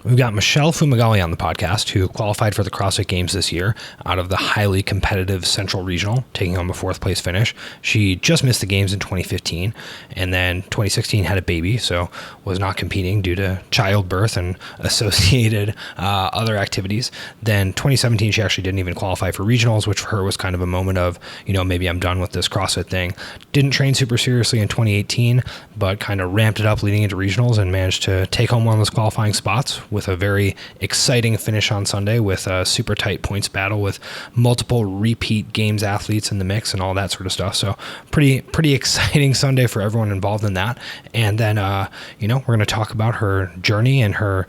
We've got Michele Fumagalli on the podcast, who qualified for the CrossFit Games this year out of the highly competitive Central Regional, taking home a 4th place finish. She just missed the games in 2015, and then 2016 had a baby, so was not competing due to childbirth and associated other activities. Then 2017, she actually didn't even qualify for regionals, which for her was kind of a moment of, maybe I'm done with this CrossFit thing. Didn't train super seriously in 2018, but kind of ramped it up leading into regionals and managed to take home one of those qualifying spots with a very exciting finish on Sunday with a super tight points battle with multiple repeat games athletes in the mix and all that sort of stuff. So pretty exciting Sunday for everyone involved in that. And then, we're going to talk about her journey and her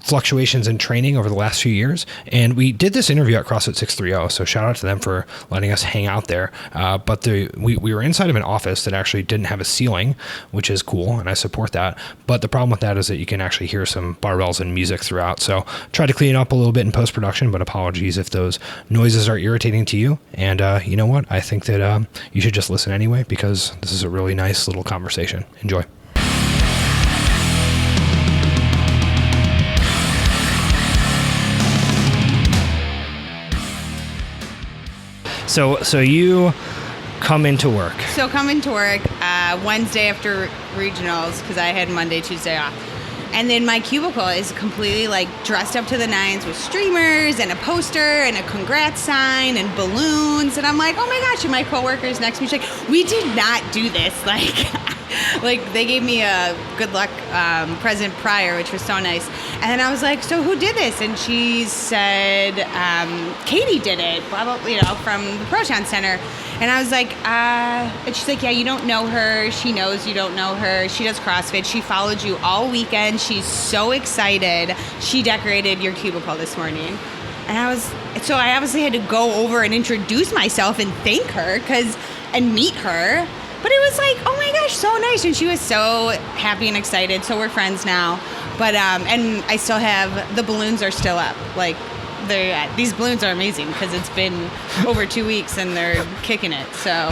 fluctuations in training over the last few years. And we did this interview at CrossFit 630, so shout out to them for letting us hang out there. But we were inside of an office that actually didn't have a ceiling, which is cool, and I support that. But the problem with that is that you can actually hear some barbells and music throughout. So try to clean it up a little bit in post-production, but apologies if those noises are irritating to you. And you know what? I think that you should just listen anyway, because this is a really nice little conversation. Enjoy. So you come into work. Wednesday after regionals, because I had Monday, Tuesday off. And then my cubicle is completely dressed up to the nines with streamers and a poster and a congrats sign and balloons. And I'm like, oh my gosh, and my coworkers next to me, she's like, we did not do this. They gave me a good luck present prior, which was so nice. And then I was like, so who did this? And she said, Katie did it, blah, blah, from the Proton Center. And I was like, and she's like, yeah, you don't know her. She knows you don't know her. She does CrossFit. She followed you all weekend. She's so excited. She decorated your cubicle this morning. And I obviously had to go over and introduce myself and thank her and meet her. But it was like, oh my gosh, so nice. And she was so happy and excited. So we're friends now. But, and I still have, the balloons are still up. These balloons are amazing because it's been over 2 weeks and they're kicking it. So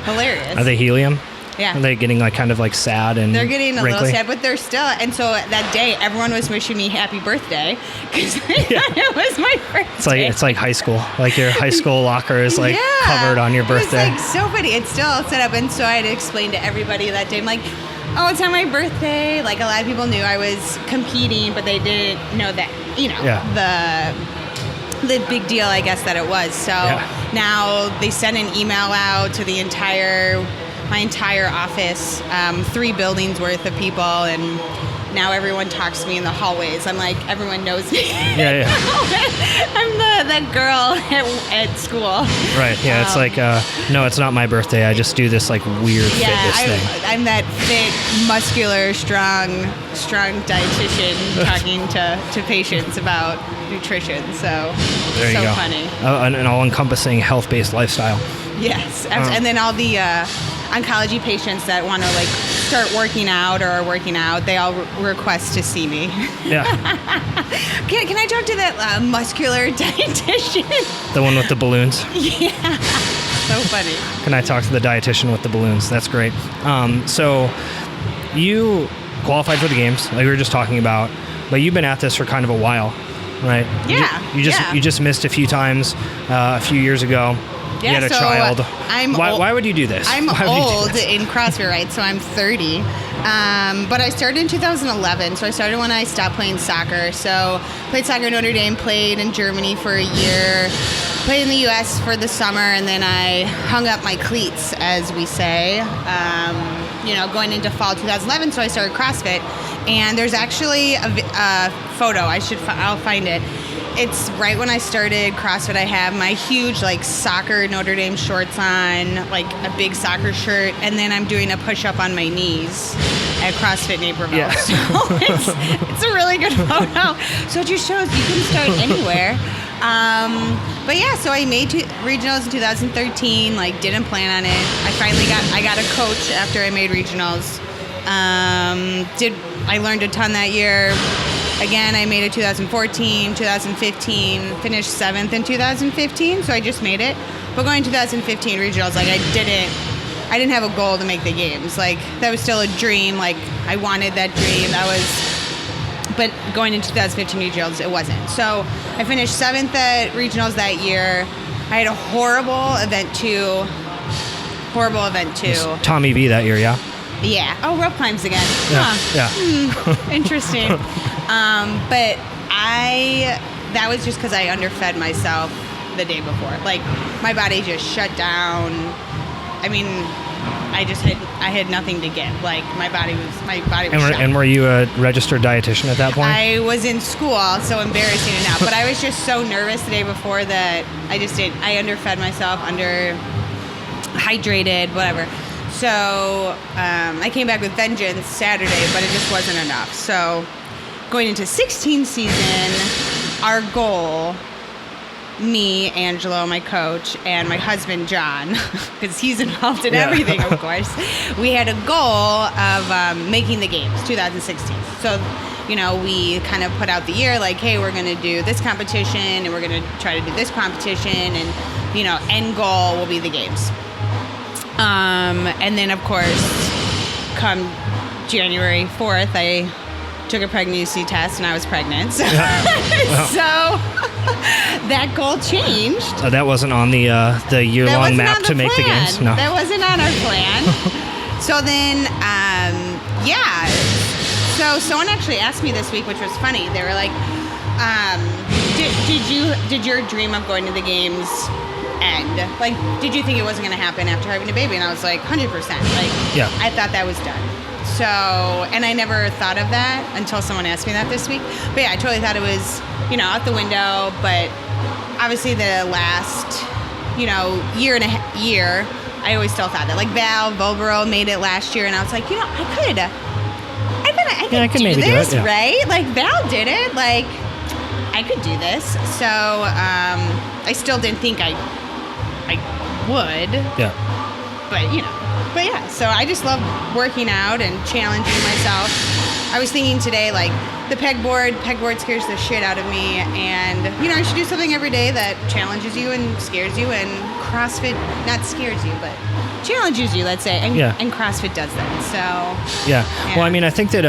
hilarious. Are they helium? Yeah. Are they getting kind of sad and they're getting a wrinkly? little sad, but they're still. And so that day, everyone was wishing me happy birthday because it was my birthday. It's like high school. Your high school locker is covered on your birthday. It's so pretty. It's still all set up. And so I had to explain to everybody that day. I'm like, oh, it's on my birthday. A lot of people knew I was competing, but they didn't know that, the big deal, I guess, that it was. So now they sent an email out to my entire office, 3 buildings worth of people, and now everyone talks to me in the hallways. I'm like, everyone knows me. Yeah. I'm that girl at school. Right, yeah, it's no, it's not my birthday. I just do this weird fitness thing. I'm that fit, muscular, strong dietitian talking to patients about nutrition. So there you go. Funny. An all-encompassing health-based lifestyle. Yes, and then all the oncology patients that want to start working out or are working out, they all request to see me. Yeah. Can I talk to that muscular dietitian? The one with the balloons? Yeah. So funny. Can I talk to the dietitian with the balloons? That's great. So you qualified for the games, like we were just talking about, but you've been at this for kind of a while, right? Yeah. You just missed a few times a few years ago. You had a child. Why would you do this? I'm old in CrossFit, right? So I'm 30. But I started in 2011. So I started when I stopped playing soccer. So played soccer at Notre Dame, played in Germany for a year, played in the U.S. for the summer, and then I hung up my cleats, as we say, going into fall 2011. So I started CrossFit. And there's actually a photo. I'll find it. It's right when I started CrossFit. I have my huge soccer Notre Dame shorts on, a big soccer shirt, and then I'm doing a push-up on my knees at CrossFit Naperville. Yeah. So it's a really good photo. So it just shows you can start anywhere. But yeah, so I made regionals in 2013. Didn't plan on it. I got a coach after I made regionals. I learned a ton that year. Again, I made it 2014, 2015, finished 7th in 2015, so I just made it. But going 2015 regionals, I didn't have a goal to make the games. That was still a dream. I wanted that dream. That was but going into 2015 regionals, it wasn't. So I finished 7th at regionals that year. I had a horrible event two. Tommy V that year, yeah? Yeah. Oh, rope climbs again. Yeah. Interesting. But that was just because I underfed myself the day before. Like, my body just shut down. I mean, I had nothing to give. Like, my body was shut. And were you a registered dietitian at that point? I was in school, so embarrassing enough. But I was just so nervous the day before that I underfed myself, underhydrated, whatever. So I came back with vengeance Saturday, but it just wasn't enough. So going into 16 season, our goal, me, Angelo, my coach, and my husband, John, because he's involved in everything, of course, we had a goal of making the games, 2016. So, we kind of put out the year like, hey, we're going to do this competition, and we're going to try to do this competition, and, end goal will be the games. And then, of course, come January 4th, I took a pregnancy test and I was pregnant. So, so that goal changed. So that wasn't on the year-long map to make the games? No. That wasn't on our plan. So then, So someone actually asked me this week, which was funny. They were like, did your dream of going to the games end? Like, did you think it wasn't going to happen after having a baby? And I was like, 100%. Like, I thought that was done. So, and I never thought of that until someone asked me that this week. But yeah, I totally thought it was, out the window. But obviously the last, year, I always still thought that. Like Val Volbero made it last year, and I was like, I could do this, right? Like Val did it. Like, I could do this. So I still didn't think I would. Yeah. But yeah, so I just love working out and challenging myself. I was thinking today, like, the pegboard scares the shit out of me, and, I should do something every day that challenges you and scares you, and CrossFit, not scares you, but challenges you, let's say, and CrossFit does that, so. Yeah. Well, I mean, I think that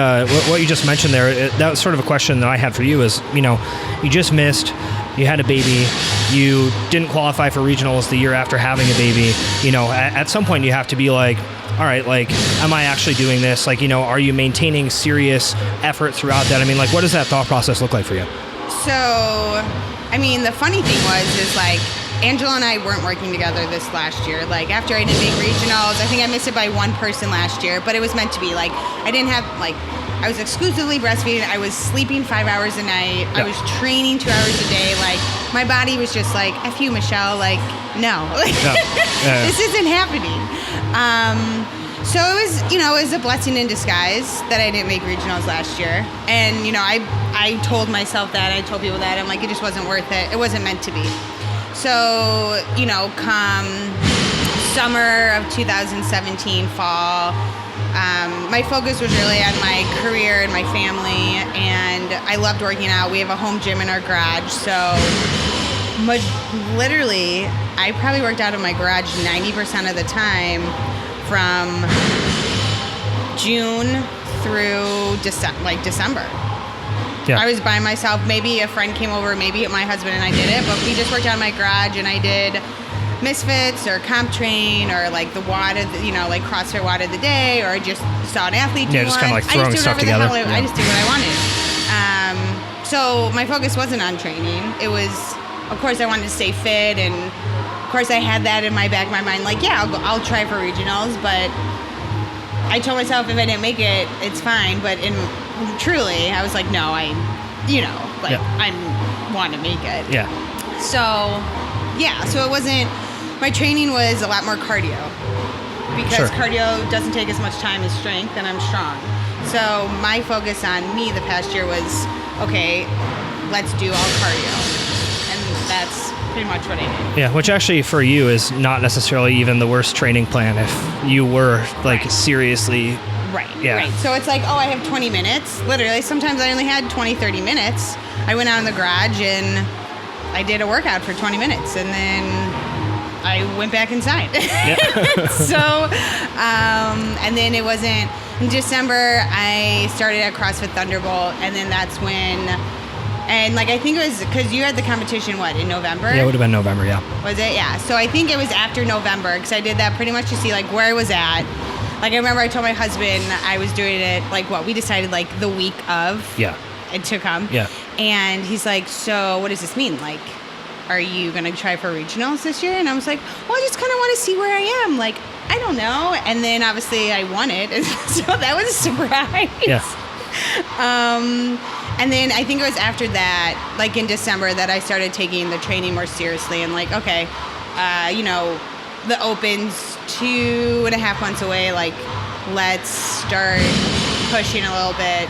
what you just mentioned there, that was sort of a question that I had for you is, you just missed, you had a baby, you didn't qualify for regionals the year after having a baby, at some point you have to be like, all right, like, am I actually doing this? Like, are you maintaining serious effort throughout that? I mean, like, what does that thought process look like for you? So, I mean, the funny thing is like, Angela and I weren't working together this last year. Like, after I didn't make regionals, I think I missed it by one person last year, but it was meant to be. Like, I didn't have, like, I was exclusively breastfeeding. I was sleeping 5 hours a night. I was training 2 hours a day. Like, my body was just like, F you, Michelle. Like, no. This isn't happening. So it was, it was a blessing in disguise that I didn't make regionals last year. And, I told myself that. I told people that. I'm like, it just wasn't worth it. It wasn't meant to be. So, come summer of 2017, fall, my focus was really on my career and my family, and I loved working out. We have a home gym in our garage, so literally, I probably worked out in my garage 90% of the time from June through December. Yeah. I was by myself. Maybe a friend came over, maybe my husband and I did it, but we just worked out in my garage, and I did Misfits or Comp Train or like the WOD of the, like CrossFit WOD of the day, or I just saw an athlete do just kind of like throwing stuff together. I just did what I wanted. So my focus wasn't on training. It was, of course, I wanted to stay fit, and of course I had that in my back of my mind, like, yeah, I'll try for regionals, but I told myself if I didn't make it, it's fine. But truly, I was like, no, I want to make it. Yeah. So it wasn't, my training was a lot more cardio, because cardio doesn't take as much time as strength, and I'm strong. So my focus on me the past year was, okay, let's do all cardio. And that's pretty much what I did. Yeah, which actually for you is not necessarily even the worst training plan if you were seriously. Right. So it's like, I have 20 minutes. Literally, sometimes I only had 20, 30 minutes. I went out in the garage and I did a workout for 20 minutes, and then I went back inside. Yeah. So, and then it wasn't, in December, I started at CrossFit Thunderbolt, and then that's when, and like I think it was because you had the competition, what, in November? Yeah, it would have been November, yeah. Was it? Yeah. So I think it was after November because I did that pretty much to see like where I was at. Like I remember I told my husband I was doing it like we decided like the week of. Yeah. And to come. Yeah. And he's like, so what does this mean? Like, are you going to try for regionals this year? And I was like, well, I just kind of want to see where I am. Like, I don't know. And then obviously I won it. And so that was a surprise. Yeah. And then I think it was after that, like in December, that I started taking the training more seriously and like, okay, you know, the Open's 2.5 months away. Like, let's start pushing a little bit.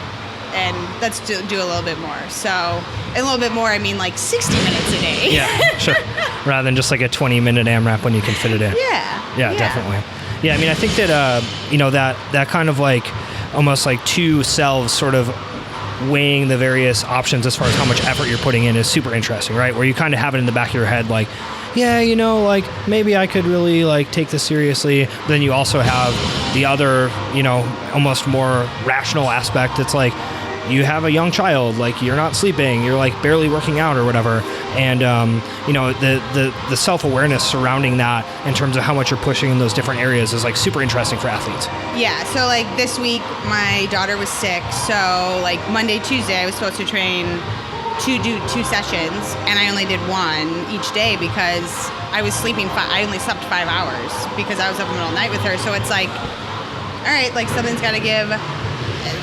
And let's do a little bit more. So, a little bit more, I mean like 60 minutes a day. Yeah, sure. Rather than just like a 20-minute AMRAP when you can fit it in. Yeah, definitely. Yeah, I mean, I think that, you know, that kind of like almost like two selves sort of weighing the various options as far as how much effort you're putting in is super interesting, right? Where you kind of have it in the back of your head like, yeah, you know, like maybe I could really like take this seriously. But then you also have the other, you know, almost more rational aspect. It's like, you have a young child, like you're not sleeping, you're like barely working out or whatever. And, you know, the self-awareness surrounding that in terms of how much you're pushing in those different areas is like super interesting for athletes. Yeah. So like this week, my daughter was sick. So like Monday, Tuesday, I was supposed to train to do 2 sessions and I only did 1 each day because I was sleeping. I only slept 5 hours because I was up in the middle of the night with her. So it's like, all right, like something's got to give.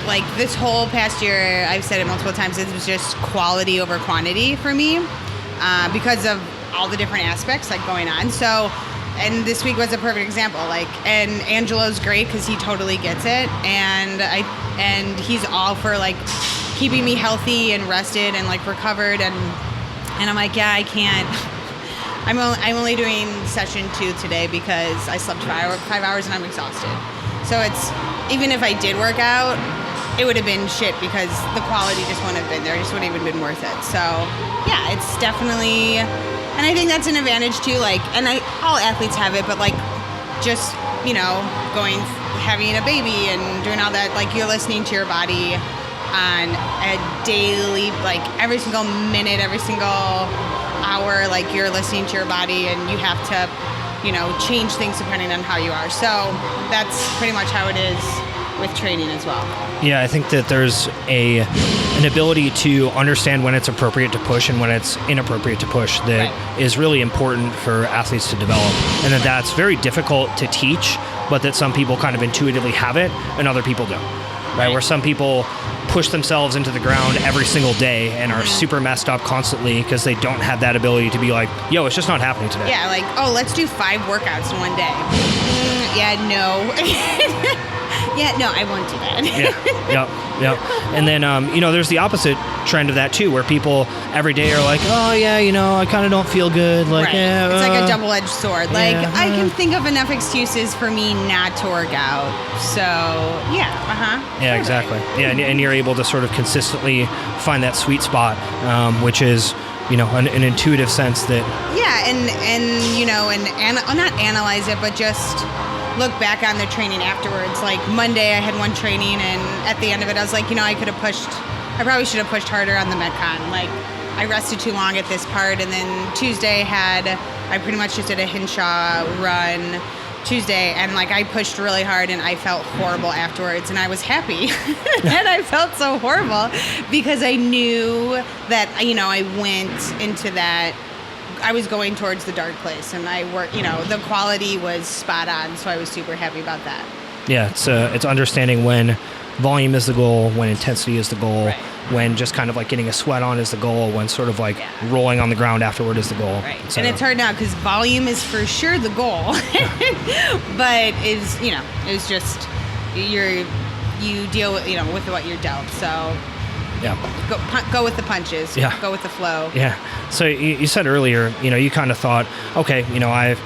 Like this whole past year, I've said it multiple times, it was just quality over quantity for me because of all the different aspects like going on. So, and this week was a perfect example. Like, and Angelo's great because he totally gets it, and he's all for like keeping me healthy and rested and like recovered, and I'm like, yeah, I can't. I'm only doing session 2 today because I slept 5 hours and I'm exhausted. So it's, even if I did work out, it would have been shit because the quality just wouldn't have been there. It just wouldn't even been worth it. So yeah, it's definitely, and I think that's an advantage too. Like, and all athletes have it, but like just, you know, having a baby and doing all that, like you're listening to your body on a daily, like every single minute, every single hour, like you're listening to your body and you have to, you know, change things depending on how you are. So that's pretty much how it is with training as well. Yeah, I think that there's an ability to understand when it's appropriate to push and when it's inappropriate to push that is really important for athletes to develop, and that's very difficult to teach, but that some people kind of intuitively have it and other people don't. Right? Where some people push themselves into the ground every single day and are super messed up constantly because they don't have that ability to be like, yo, it's just not happening today. Yeah, like, oh, let's do 5 workouts in one day. Yeah, no. Yeah, no, I won't do that. Yep. And then, you know, there's the opposite trend of that too, where people every day are like, oh yeah, you know, I kind of don't feel good. Like, yeah, it's like a double-edged sword. Like, I can think of enough excuses for me not to work out. So, yeah, Yeah, exactly. Yeah, and you're able to sort of consistently find that sweet spot, which is, you know, an intuitive sense that. Yeah, and you know, and not analyze it, but just look back on the training afterwards. Like Monday I had one training and at the end of it I was like, you know, I probably should have pushed harder on the Metcon. Like I rested too long at this part, and then Tuesday I pretty much just did a Hinshaw run Tuesday, and like I pushed really hard and I felt horrible afterwards, and I was happy and I felt so horrible because I knew that, you know, I went into that, I was going towards the dark place, and I worked, you know, the quality was spot on, so I was super happy about that. Yeah, it's understanding when volume is the goal, when intensity is the goal, when just kind of like getting a sweat on is the goal, when sort of like rolling on the ground afterward is the goal. Right. So. And it's hard now because volume is for sure the goal, but is, you know, it's just you deal with, you know, with what you're dealt. So yeah, go with the punches. Yeah, go with the flow. Yeah. So you said earlier, you know, you kind of thought, okay, you know, I've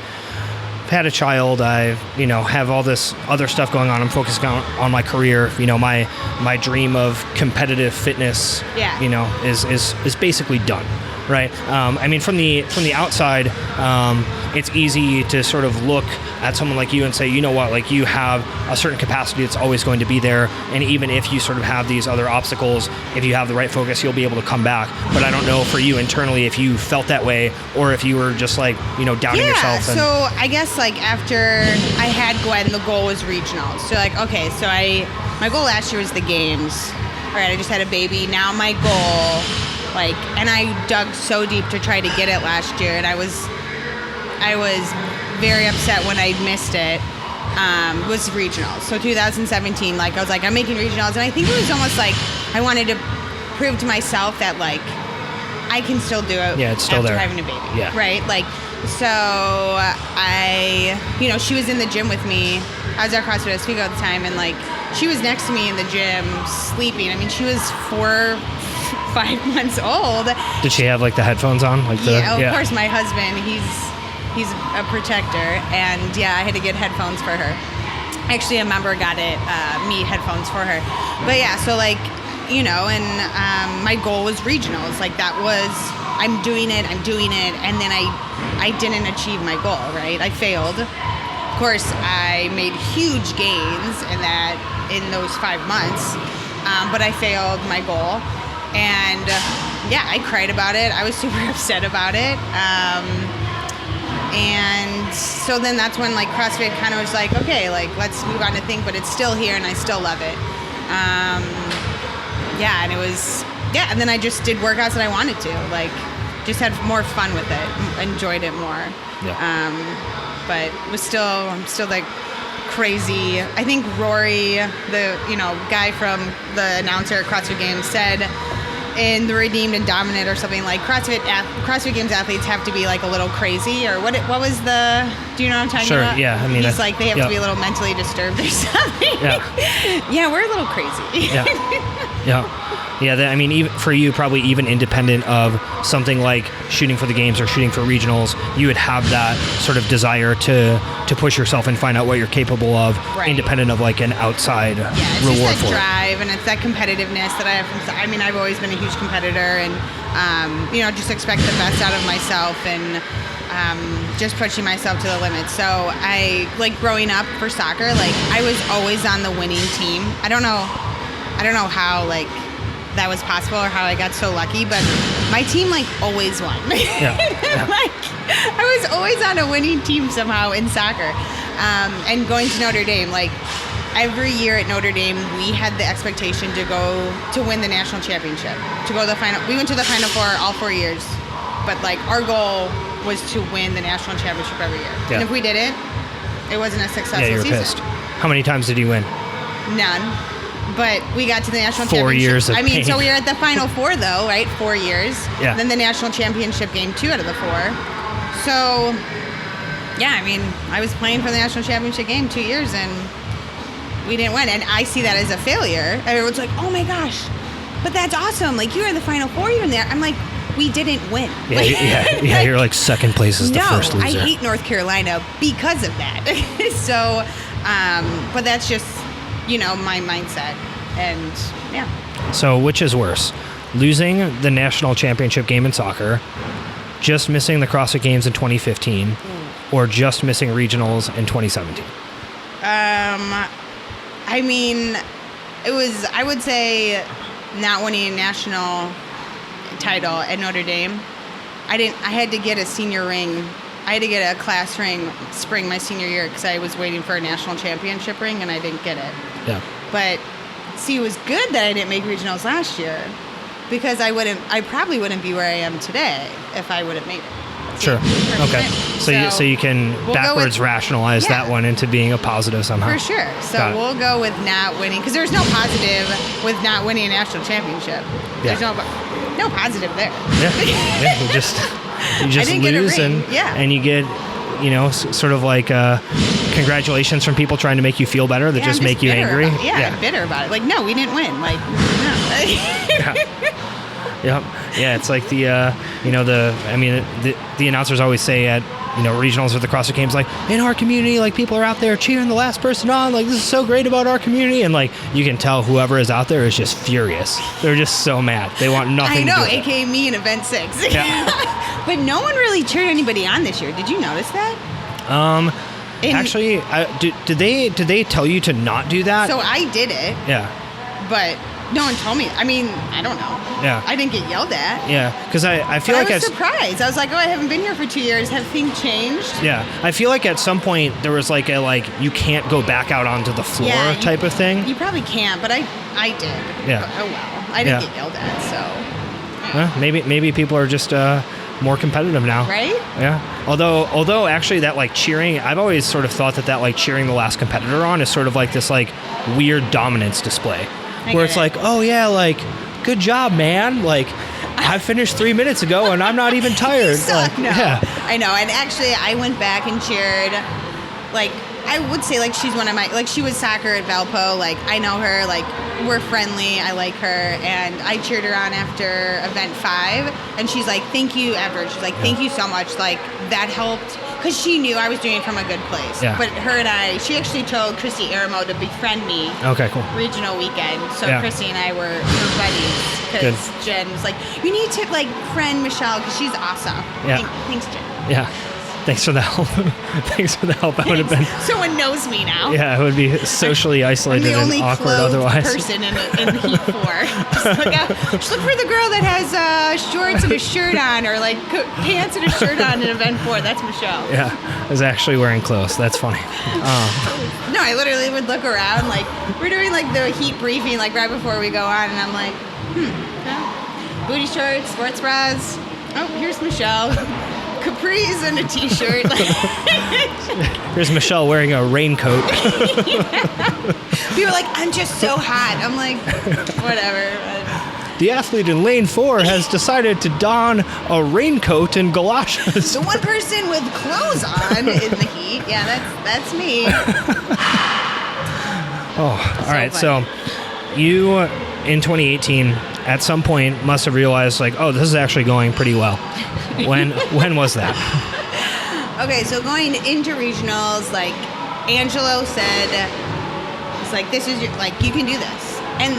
had a child, I've, you know, have all this other stuff going on, I'm focusing on my career, you know, my dream of competitive fitness, you know, is basically done, right? I mean, from the outside, it's easy to sort of look at someone like you and say, you know what, like you have a certain capacity that's always going to be there, and even if you sort of have these other obstacles, if you have the right focus, you'll be able to come back. But I don't know for you internally if you felt that way, or if you were just like, doubting yourself. Yeah, so I guess like after I had Gwen, the goal was regionals. So like, okay, so my goal last year was the games. All right, I just had a baby. Now my goal, and I dug so deep to try to get it last year, and I was very upset when I missed it, was regionals. So 2017, I was like, I'm making regionals, and I think it was almost like I wanted to prove to myself that, I can still do it it's still after there. having a baby, yeah. right? So she was in the gym with me. I was at CrossFit Oswego at the time, and, she was next to me in the gym sleeping. I mean, she was 4-5 months old. Did she have, the headphones on? Of course, my husband, he's a protector, and I had to get headphones for her. Actually, a member got me headphones for her. But so and my goal was regionals. That was, I'm doing it, and then I didn't achieve my goal, right? I failed. Of course, I made huge gains in those 5 months, but I failed my goal, and I cried about it. I was super upset about it. And so then that's when CrossFit kind of was like, okay, let's move on to think, but it's still here and I still love it. And it was, and then I just did workouts that I wanted to, just had more fun with it, enjoyed it more. Yeah. But I'm still crazy. I think Rory, the guy from the announcer at CrossFit Games, said in the Redeemed and Dominant or something, CrossFit Games athletes have to be a little crazy, or what was the, do you know what I'm talking about? Sure, yeah. I mean, he's they have to be a little mentally disturbed or something. Yeah, we're a little crazy. Yeah, I mean, even for you, probably even independent of something like shooting for the games or shooting for regionals, you would have that sort of desire to push yourself and find out what you're capable of, right, independent of an outside reward just for that drive, and it's that competitiveness that I have I've always been a huge competitor, and just expect the best out of myself, and just pushing myself to the limit. So I growing up for soccer, I was always on the winning team. I don't know how that was possible or how I got so lucky, but my team always won. I was always on a winning team somehow in soccer. And going to Notre Dame, every year at Notre Dame, we had the expectation to go to win the national championship, to go to the final. We went to the Final Four all 4 years, but our goal was to win the national championship every year. Yeah. And if we didn't, it wasn't a successful season. Yeah, you were pissed. How many times did you win? None. But we got to the national 4 championship. years of pain. So we were at the Final Four, though, right? 4 years. Yeah. Then the national championship game, 2 out of the 4. So, I was playing for the national championship game 2 years, and we didn't win. And I see that as a failure. Everyone's like, oh my gosh, but that's awesome. You were in the Final Four, you're in there. I'm like, we didn't win. Yeah, you're second place is the first loser. I hate North Carolina because of that. So, but that's just, my mindset, and So which is worse, losing the national championship game in soccer, just missing the CrossFit Games in 2015, or just missing regionals in 2017? I would say not winning a national title at Notre Dame. I had to get a senior ring. I had to get a class ring spring my senior year because I was waiting for a national championship ring, and I didn't get it. Yeah. But it was good that I didn't make regionals last year, because I probably wouldn't be where I am today if I would have made it. Sure. Okay. So you can backwards rationalize that one into being a positive somehow. For sure. So we'll go with not winning, because there's no positive with not winning a national championship. There's no positive there. Yeah. You just lose, and you get, sort of congratulations from people trying to make you feel better that just make you angry. I'm bitter about it. No, we didn't win. No. Yeah, it's the the announcers always say at regionals or the CrossFit Games, like in our community, like people are out there cheering the last person on, like this is so great about our community, and like you can tell whoever is out there is just furious. They're just so mad. They want nothing. I know, to do with aka me in event 6. Yeah. But no one really cheered anybody on this year. Did you notice that? Actually, did they tell you to not do that? So I did it. Yeah. But no one told me. I mean, I don't know. Yeah. I didn't get yelled at. Yeah, because I feel like I was surprised. I was like, oh, I haven't been here for 2 years. Have things changed? Yeah, I feel like at some point there was like you can't go back out onto the floor type of thing. You probably can't, but I did. Yeah. But, oh well, I didn't get yelled at, so. Yeah. Maybe people are just more competitive now. Right? Yeah. Although actually that like cheering, I've always sort of thought that like cheering the last competitor on is sort of like this like weird dominance display. Where it's like, oh yeah, like, good job, man. Like, I finished 3 minutes ago and I'm not even tired. You suck. Like, no. Yeah. I know. And actually, I went back and cheered. Like, I would say, like, she's one of my, like, she was soccer at Valpo. Like, I know her. Like, we're friendly. I like her. And I cheered her on after event 5. And she's like, thank you, Everett. She's like, thank you so much. Like, that helped. Because she knew I was doing it from a good place. Yeah. But her and she actually told Christy Aramo to befriend me. Okay, cool. Regional weekend. So Christy and I were buddies. Because Jen was like, you need to, like, friend Michele because she's awesome. Yeah. Thanks, Jen. Yeah. Thanks for the help. Thanks for the help. I would have been. Someone knows me now. Yeah, it would be socially isolated and awkward otherwise. I'm the only person in Heat 4. Just look for the girl that has shorts and a shirt on, or like pants and a shirt on in event 4. That's Michele. Yeah, I was actually wearing clothes. That's funny. No, I literally would look around. Like, we're doing like the Heat briefing, like right before we go on, and I'm like, booty shorts, sports bras. Oh, here's Michele. Capris and a t-shirt. Here's Michele wearing a raincoat. People are like, I'm just so hot. I'm like, whatever. The athlete in lane 4 has decided to don a raincoat and galoshes. The one person with clothes on in the heat. Yeah, that's me. Oh, all right. So you, in 2018, at some point must have realized, like, oh, this is actually going pretty well. When was that? Okay, so going into regionals, like, Angelo said, it's like, this is your, like, you can do this. And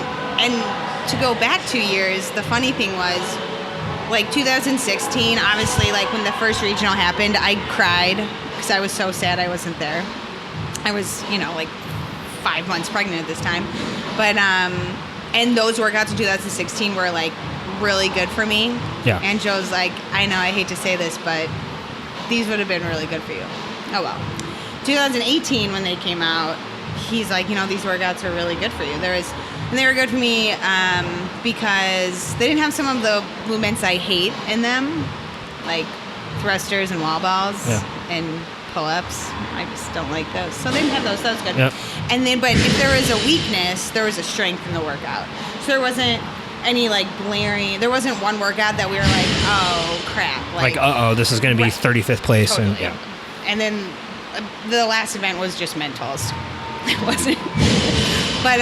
to go back 2 years, the funny thing was, like, 2016, obviously, like, when the first regional happened, I cried because I was so sad I wasn't there. I was, like 5 months pregnant at this time. But, and those workouts in 2016 were, like, really good for me. Yeah. And Joe's like, I know, I hate to say this, but these would have been really good for you. Oh, well. 2018, when they came out, he's like, these workouts are really good for you. And they were good for me because they didn't have some of the movements I hate in them, like thrusters and wall balls and pull-ups. I just don't like those. So they didn't have those. That was good. Yep. And then, but if there was a weakness, there was a strength in the workout. So there wasn't any like glaring. There wasn't one workout that we were like, oh crap. Like this is going to be 35th place. Totally. And And then the last event was just mentals. It wasn't. But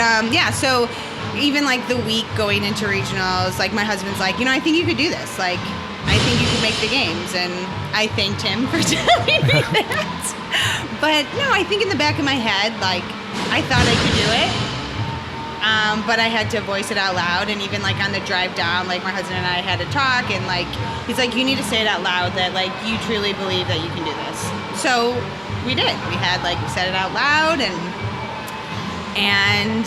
so even like the week going into regionals, like my husband's like, I think you could do this. Like, I think you could make the games. And I thanked him for telling me that. But no, I think in the back of my head, like, I thought I could do it. But I had to voice it out loud. And even like on the drive down, like my husband and I had a talk, and like, he's like, you need to say it out loud that like, you truly believe that you can do this. So we did. We said it out loud, and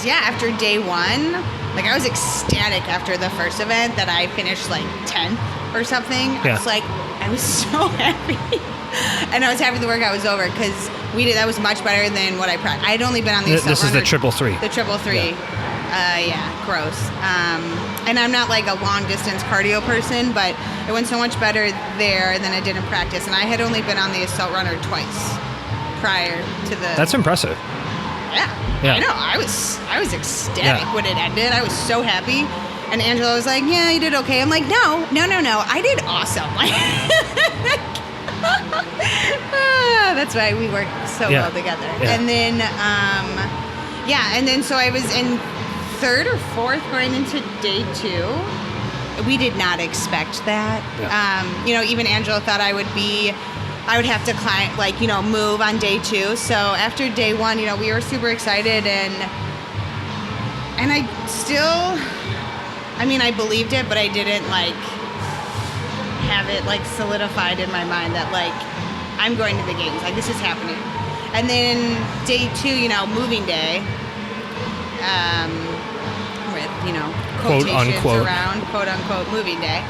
after day 1, like I was ecstatic after the first event that I finished like 10th or something. Yeah. I was like, I was so happy. And I was happy the workout was over because that was much better than what I practiced. I had only been on the this is the 333. The 333. Gross. And I'm not like a long distance cardio person, but it went so much better there than it did in practice. And I had only been on the assault runner twice prior to the. That's impressive. Yeah. I know. I was ecstatic when it ended. I was so happy. And Angela was like, yeah, you did okay. I'm like, no. I did awesome. That's why we work so well together. Yeah. And then, so I was in 3rd or 4th going into day 2. We did not expect that. Yeah. Even Angela thought I would be I would have to climb, like, move on day 2. So after day 1, we were super excited, and I still, I believed it, but I didn't like have it like solidified in my mind that like I'm going to the games, like this is happening. And then day 2, moving day, with quotations around quote unquote moving day.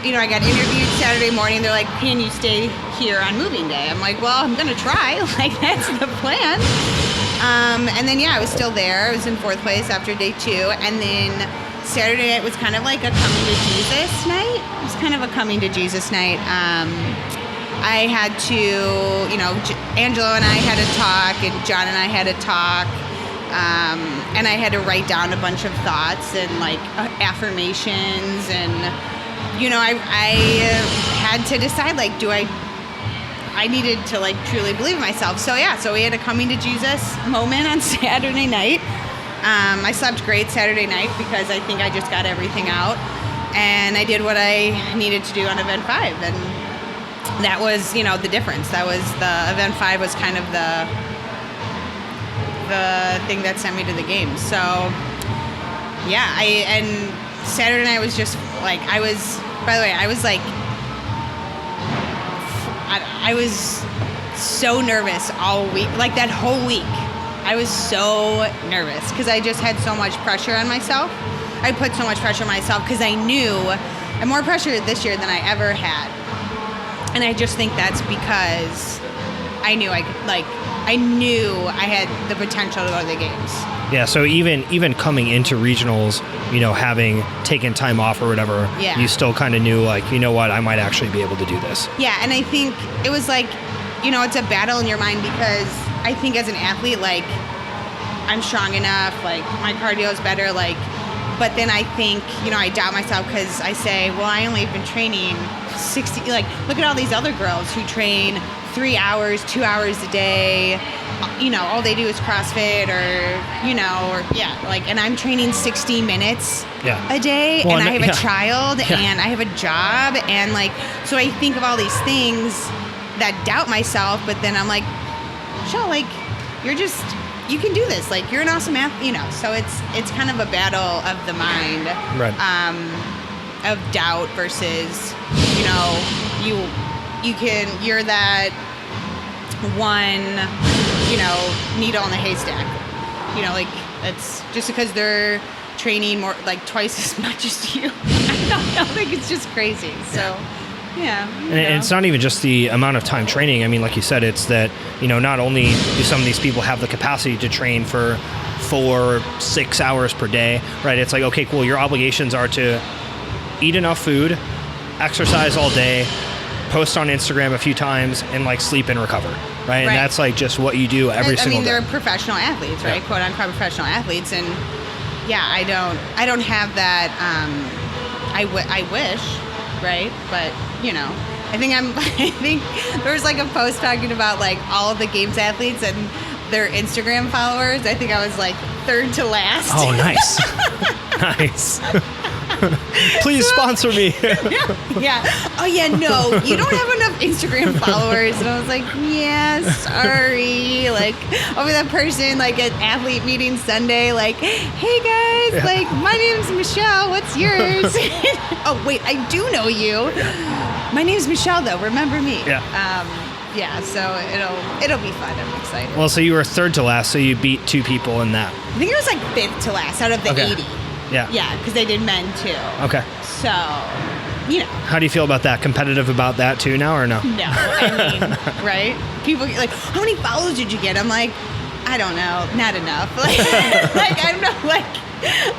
I got interviewed Saturday morning. They're like, can you stay here on moving day? I'm like, well, I'm going to try. Like, that's the plan. And then, I was still there. I was in 4th place after day 2. And then Saturday night was kind of like a coming to Jesus night. It was kind of a coming to Jesus night. I had to, Angelo and I had a talk, and John and I had a talk. And I had to write down a bunch of thoughts and like affirmations, and I had to decide, like, I needed to like truly believe in myself. So we had a coming to Jesus moment on Saturday night. I slept great Saturday night because I think I just got everything out, and I did what I needed to do on event 5, and that was the difference. That was the event 5 was kind of the thing that sent me to the games. So and Saturday night was just like, I was so nervous all week, like that whole week. I was so nervous because I just had so much pressure on myself. I put so much pressure on myself because I knew I had more pressure this year than I ever had. And I just think that's because I knew I had the potential to go to the games. Yeah, so even coming into regionals, having taken time off or whatever, you still kind of knew, like, what, I might actually be able to do this. Yeah, and I think it was like, it's a battle in your mind because I think as an athlete, like, I'm strong enough, like, my cardio is better, like, but then I think, I doubt myself because I say, well, I only have been training 60, like, look at all these other girls who train 3 hours, 2 hours a day, all they do is CrossFit and I'm training 60 minutes a day, and I have a child and I have a job, and like, so I think of all these things that doubt myself, but then I'm like, Michele, like, you can do this, like, you're an awesome athlete, so it's kind of a battle of the mind, right. Of doubt versus, you're that one, needle in the haystack, like, it's just because they're training more, like, twice as much as you. I don't know, like, it's just crazy. So yeah. And it's not even just the amount of time training. I mean, like you said, it's that, not only do some of these people have the capacity to train for 4-6 hours per day, right? It's like, okay, cool, your obligations are to eat enough food, exercise all day, post on Instagram a few times, and like sleep and recover, right? And that's like just what you do every single day. They're professional athletes, right? Quote unquote professional athletes, and I don't have that. I wish, right? But I think there was like a post talking about like all of the games athletes and their Instagram followers. I think I was like 3rd to last. Oh, nice. Nice. Please sponsor me. Yeah. Oh, yeah, no, you don't have enough Instagram followers. And I was like, yeah, sorry. Like, I'll be that person, like, at athlete meeting Sunday, like, hey, guys, like, my name's Michele. What's yours? Oh, wait, I do know you. My name's Michele, though. Remember me. Yeah. So it'll be fun. I'm excited. Well, so you were 3rd to last, so you beat 2 people in that. I think it was like 5th to last out of the 80. Yeah. Yeah, because they did men too. Okay. So, How do you feel about that? Competitive about that too now, or no? No, I mean, right? People like, how many follows did you get? I'm like, I don't know, not enough. Like I'm not like,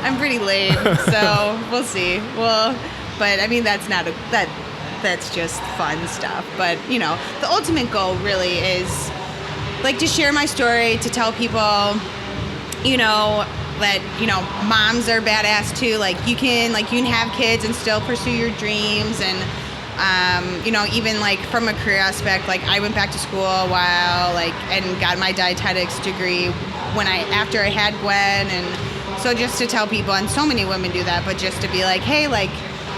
I'm pretty lame. So we'll see. Well, but I mean, that's just fun stuff. But the ultimate goal really is like to share my story, to tell people, that moms are badass too. Like you can have kids and still pursue your dreams, and even like from a career aspect, like I went back to school a while, like, and got my dietetics degree after I had Gwen, and so just to tell people, and so many women do that, but just to be like, hey, like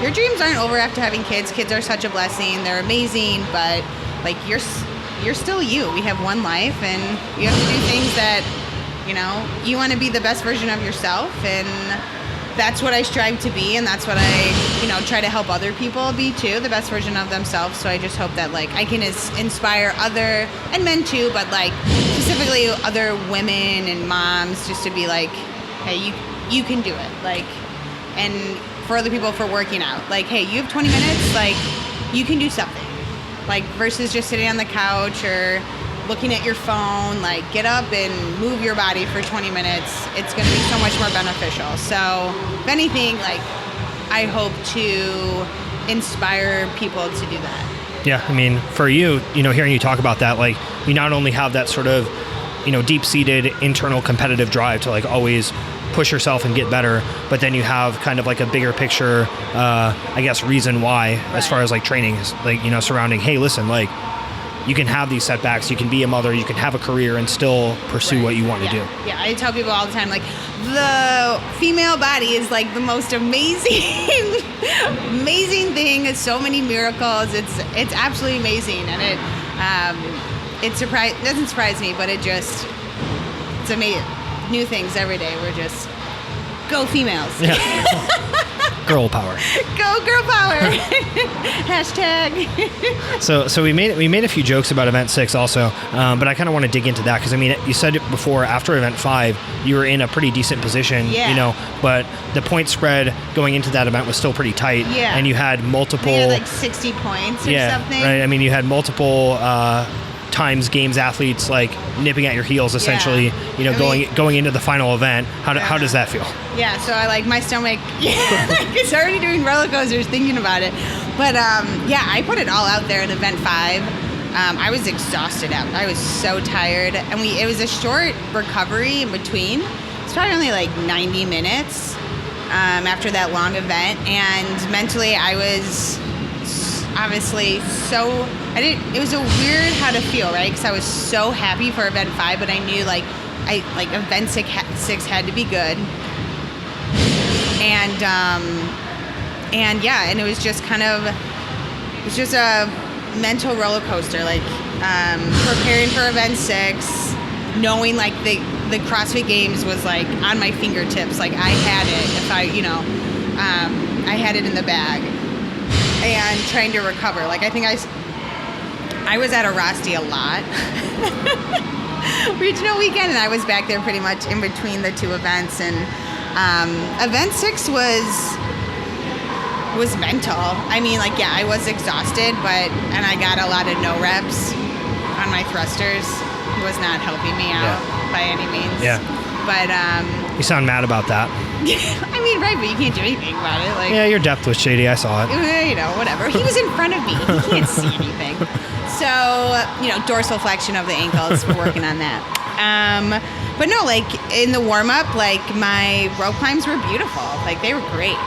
your dreams aren't over after having kids. Kids are such a blessing. They're amazing, but like you're still you. We have one life, and you have to do things that, you know, you want to be the best version of yourself, and that's what I strive to be, and that's what I, you know, try to help other people be too, the best version of themselves. So I just hope that like I can inspire other, and men too, but like specifically other women and moms, just to be like, hey, you can do it. Like, and for other people, for working out, like, hey, you have 20 minutes, like you can do something, like versus just sitting on the couch or looking at your phone. Like, get up and move your body for 20 minutes. It's going to be so much more beneficial. So if anything, like, I hope to inspire people to do that. Yeah, I mean, for you, you know, hearing you talk about that, like, you not only have that sort of, you know, deep-seated internal competitive drive to like always push yourself and get better, but then you have kind of like a bigger picture, I guess, reason why, right, as far as like training is, like, you know, surrounding, hey, listen, like, you can have these setbacks, you can be a mother, you can have a career and still pursue right, what you want to do. Yeah, I tell people all the time, like, the female body is like the most amazing amazing thing. It's so many miracles. It's absolutely amazing, and it doesn't surprise me, but it's amazing. New things every day. We're just go females. Yeah. Girl power. Go girl power. Hashtag. So we made a few jokes about event 6 also, but I kind of want to dig into that because I mean, you said it before, after event 5 you were in a pretty decent position, yeah, you know, but the point spread going into that event was still pretty tight, yeah, and you had multiple, you had like 60 points or something, right? I mean, you had multiple times games athletes like nipping at your heels essentially, yeah, you know, going into the final event. How does that feel? Yeah, so I like my stomach, it's already doing roller coasters thinking about it. But yeah, I put it all out there in event 5. I was exhausted out. I was so tired, and it was a short recovery in between. It's probably only like 90 minutes after that long event, and mentally I was obviously it was a weird how to feel, right? Because I was so happy for event 5, but I knew like event 6 had to be good, and yeah, and it was just a mental roller coaster, like preparing for event 6, knowing like the CrossFit Games was like on my fingertips, like I had it if I, you know, I had it in the bag, and trying to recover. Like I think I was at Rosti a lot. Regional weekend, and I was back there pretty much in between the two events, and event 6 was mental. I mean, like, yeah, I was exhausted, and I got a lot of no reps on my thrusters. It was not helping me out by any means. Yeah. But you sound mad about that. I mean, right, but you can't do anything about it. Like, yeah, your depth was shady. I saw it. You know, whatever. He was in front of me. He can't see anything. So, you know, dorsal flexion of the ankles. We're working on that. But no, like in the warm up, like my rope climbs were beautiful. Like they were great.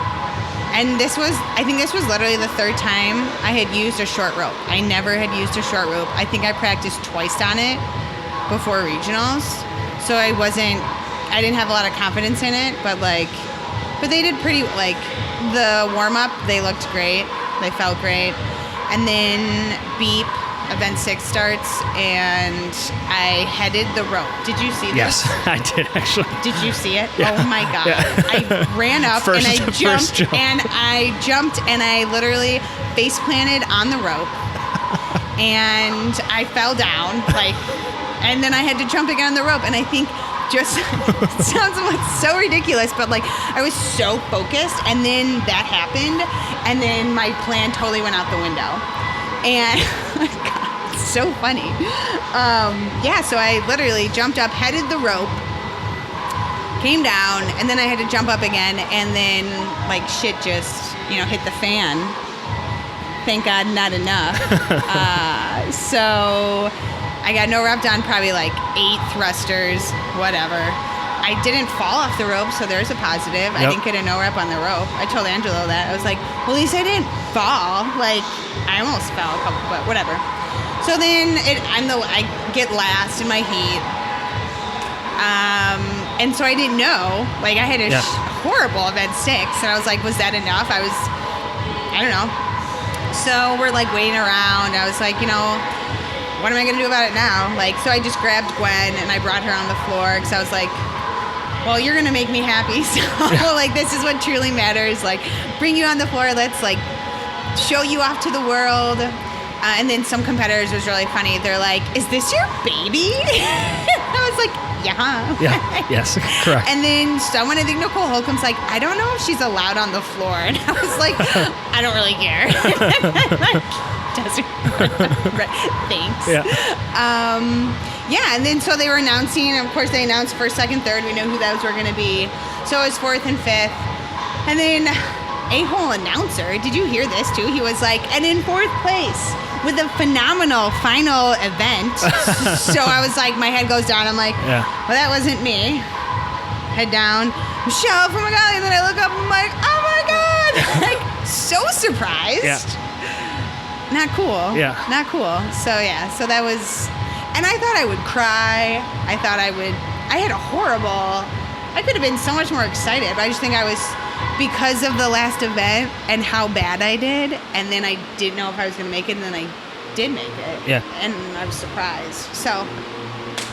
And I think this was literally the 3rd time I had used a short rope. I never had used a short rope. I think I practiced twice on it before regionals. So I didn't have a lot of confidence in it, but they did pretty, like the warm up, they looked great. They felt great. And then beep, event 6 starts, and I headed the rope. Did you see this? Yes, I did actually. Did you see it? Yeah. Oh my God. Yeah. I ran up and I jumped and I literally face planted on the rope, and I fell down, and then I had to jump again on the rope, and I think just it sounds so ridiculous, but like I was so focused, and then that happened, and then my plan totally went out the window. And God, it's so funny. So I literally jumped up, headed the rope, came down, and then I had to jump up again, and then like shit just, hit the fan. Thank God, not enough. So I got no rep done, probably like 8 thrusters, whatever. I didn't fall off the rope, so there's a positive. Yep. I didn't get a no rep on the rope. I told Angelo that. I was like, well, at least I didn't fall. Like, I almost fell a couple, but whatever. So then I get last in my heat. And so I didn't know. Like, I had a horrible event 6, and I was like, was that enough? I was I don't know. So we're like waiting around. I was like, what am I going to do about it now? Like, so I just grabbed Gwen and I brought her on the floor because I was like, well, you're going to make me happy. So like, this is what truly matters. Like, bring you on the floor. Let's like show you off to the world. And then some competitors was really funny. They're like, is this your baby? I was like, yeah. Yeah. Yes. Correct. And then someone, I think Nicole Holcomb's like, I don't know if she's allowed on the floor. And I was like, I don't really care. Thanks. Yeah. Yeah, and then so they were announcing, and of course they announced first, second, third. We know who those were going to be. So it was fourth and fifth. And then a-hole announcer, did you hear this too? He was like, and in fourth place with a phenomenal final event. So I was like, my head goes down. I'm like, well, that wasn't me. Head down, Michele Fumagalli. And then I look up, I'm like, oh my God. Like, so surprised. Yeah. Not cool. Yeah. Not cool. So yeah, so that was, and I thought I would cry. I had a horrible, I could have been so much more excited, but I just think I was, because of the last event and how bad I did, and then I didn't know if I was going to make it, and then I did make it. Yeah. And I was surprised. So.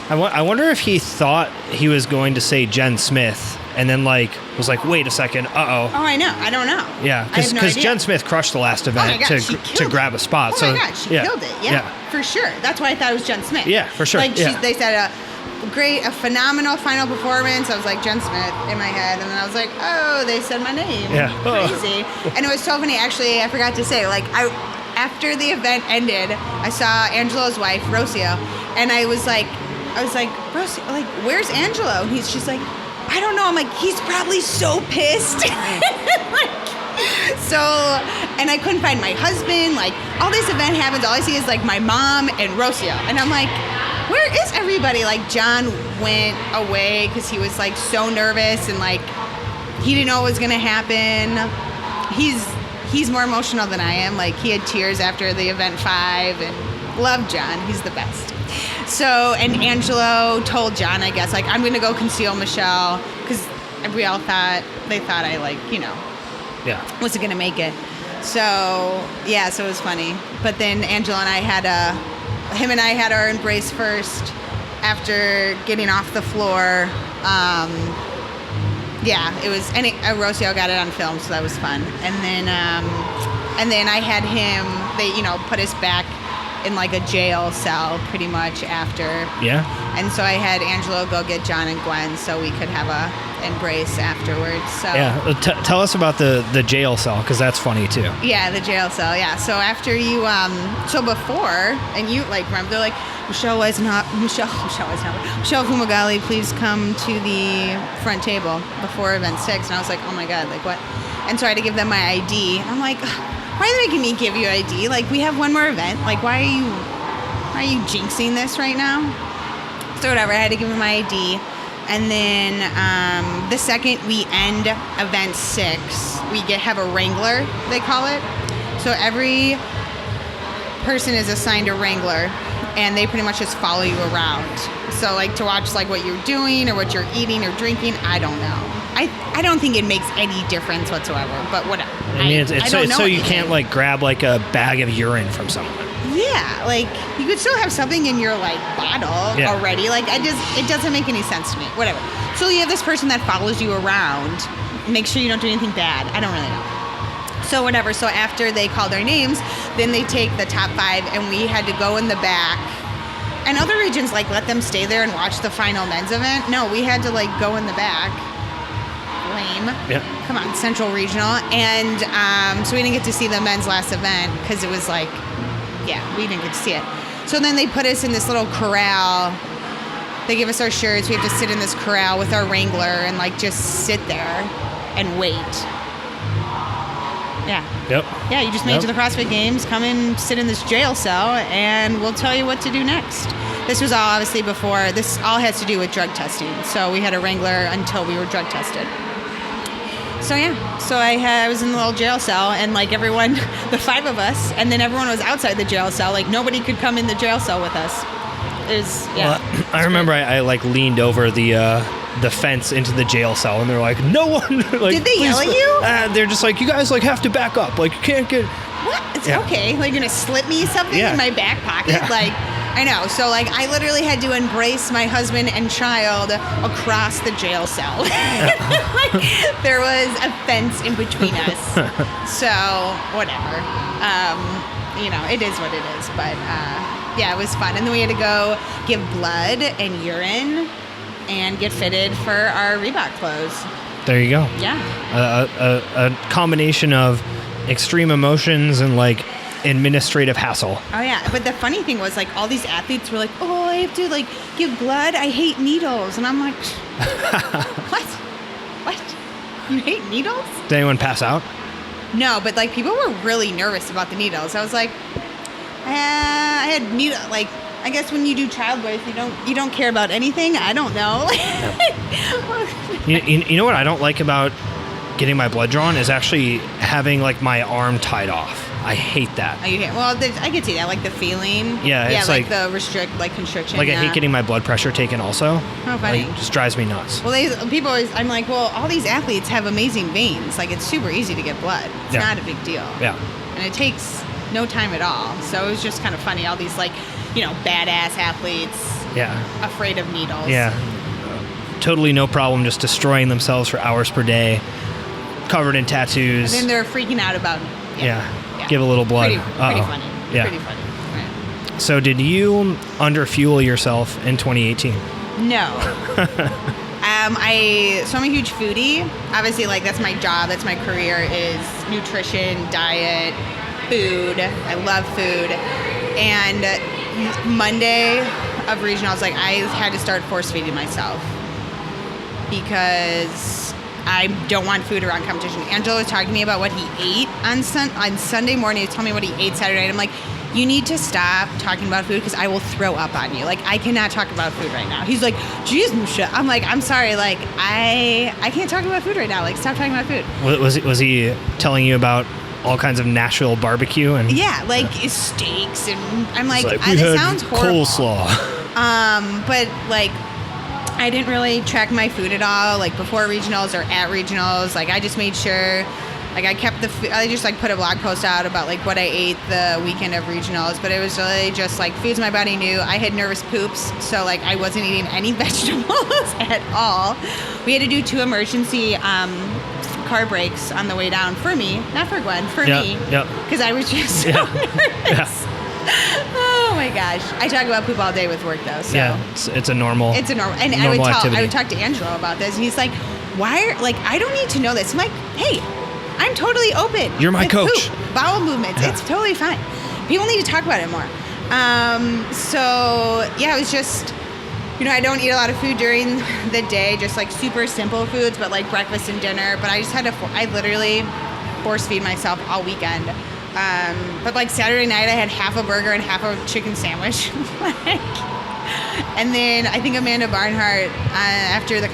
I wonder if he thought he was going to say Jen Smith, and then was like, wait a second, Oh, I know. I don't know. Yeah, because Jen Smith crushed the last event to grab a spot. Oh my God, she killed it. Yeah, for sure. That's why I thought it was Jen Smith. Yeah, for sure. Like they said a phenomenal final performance. I was like, Jen Smith in my head, and then I was like, oh, they said my name. Yeah. Crazy. And it was so funny. Actually, I forgot to say, after the event ended, I saw Angelo's wife, Rocio, and I was like, Rocio, like, where's Angelo? And she's like, I don't know. I'm like, he's probably so pissed. So, and I couldn't find my husband. Like, all this event happens. All I see is like my mom and Rocio. And I'm like, where is everybody? Like, John went away because he was like so nervous and like he didn't know what was going to happen. He's more emotional than I am. Like, he had tears after the event 5 and love John. He's the best. So, and Angelo told John, I guess, like, I'm going to go conceal Michele because we all thought I wasn't going to make it. So, yeah, so it was funny. But then Angelo and I had our embrace first after getting off the floor. Yeah, it was, and Rocio got it on film, so that was fun. And then I had him, they, put us back in like a jail cell pretty much after. Yeah. And so I had Angelo go get John and Gwen so we could have a embrace afterwards. So yeah, tell us about the jail cell, because that's funny too. Yeah, the jail cell. Yeah. So after you, so before, and you like remember they're like, Michele Fumagalli, please come to the front table before event 6. And I was like, oh my God, like what? And so I had to give them my ID. And I'm like, why are they making me give you ID? Like, we have one more event. Like, why are you jinxing this right now? So whatever, I had to give them my ID. And then the second we end event 6, we have a wrangler, they call it. So every person is assigned a wrangler, and they pretty much just follow you around. So like to watch like what you're doing or what you're eating or drinking, I don't know. I don't think it makes any difference whatsoever, but whatever. I mean, it's so you can't like grab like a bag of urine from someone. Yeah, like you could still have something in your like bottle already. Like it doesn't make any sense to me. Whatever. So you have this person that follows you around, make sure you don't do anything bad. I don't really know. So whatever. So after they call their names, then they take the top 5, and we had to go in the back. And other regions like let them stay there and watch the final men's event. No, we had to like go in the back. Lame. Yeah. Come on, Central Regional. And so we didn't get to see the men's last event because it was like, yeah, we didn't get to see it. So then they put us in this little corral. They give us our shirts. We have to sit in this corral with our wrangler and like just sit there and wait. Yeah. Yep. Yeah, you just made it to the CrossFit Games. Come and sit in this jail cell, and we'll tell you what to do next. This was all obviously before. This all has to do with drug testing. So we had a wrangler until we were drug tested. So yeah, so I was in the little jail cell, and like everyone, the 5 of us, and then everyone was outside the jail cell. Like nobody could come in the jail cell with us. It was, yeah. Well, I remember I like leaned over the the fence into the jail cell, and they're like, no one. Like, did they yell at you? They're just like, you guys like have to back up. Like, you can't get. What? It's okay. Like, you're gonna slip me something in my back pocket? Yeah. Like, I know. So, like, I literally had to embrace my husband and child across the jail cell. Like, there was a fence in between us. So, whatever. It is what it is. But, yeah, it was fun. And then we had to go give blood and urine and get fitted for our Reebok clothes. There you go. Yeah. A combination of extreme emotions and like administrative hassle. Oh yeah, but the funny thing was like all these athletes were like, "Oh, I have to like give blood. I hate needles," and I'm like, "What? You hate needles?" Did anyone pass out? No, but like people were really nervous about the needles. I was like, I had needle. Like I guess when you do child birth, you don't care about anything. I don't know. You know what I don't like about getting my blood drawn is actually having like my arm tied off. I hate that. Oh, you hate, well, I could see that, like the feeling. Yeah, it's like the constriction. Like I hate getting my blood pressure taken also. Oh, funny. Like, it just drives me nuts. Well, people always, I'm like, well, all these athletes have amazing veins. Like it's super easy to get blood. It's not a big deal. Yeah. And it takes no time at all. So it was just kind of funny. All these like, badass athletes. Yeah. Afraid of needles. Yeah. Totally no problem just destroying themselves for hours per day, covered in tattoos. And then they're freaking out about give a little blood. Pretty funny. Yeah. Pretty funny. Right. So did you underfuel yourself in 2018? No. I'm a huge foodie. Obviously, like that's my job. That's my career is nutrition, diet, food. I love food. And Monday of regionals, like I had to start force feeding myself because I don't want food around competition. Angelo was talking to me about what he ate on Sunday morning. He was telling me what he ate Saturday night. I'm like, you need to stop talking about food because I will throw up on you. Like, I cannot talk about food right now. He's like, geez, Michele. I'm like, I'm sorry. Like, I can't talk about food right now. Like, stop talking about food. Was he telling you about all kinds of Nashville barbecue and steaks and I'm like, it sounds horrible. Coleslaw. But like, I didn't really track my food at all, like before regionals or at regionals. Like I just made sure, like I kept I just like put a blog post out about like what I ate the weekend of regionals, but it was really just like foods my body knew. I had nervous poops, so like I wasn't eating any vegetables at all. We had to do 2 emergency car breaks on the way down for me, not for Gwen, for me, because I was just so nervous. Oh my gosh! I talk about poop all day with work though. So it's a normal. It's a normal, and normal I would talk to Angelo about this, and he's like, I don't need to know this. I'm like, hey, I'm totally open. You're my coach. Poop, bowel movements, it's totally fine. People need to talk about it more. It was just, I don't eat a lot of food during the day, just like super simple foods, but like breakfast and dinner. But I just I literally force feed myself all weekend. But like Saturday night, I had half a burger and half a chicken sandwich. And then I think Amanda Barnhart, after the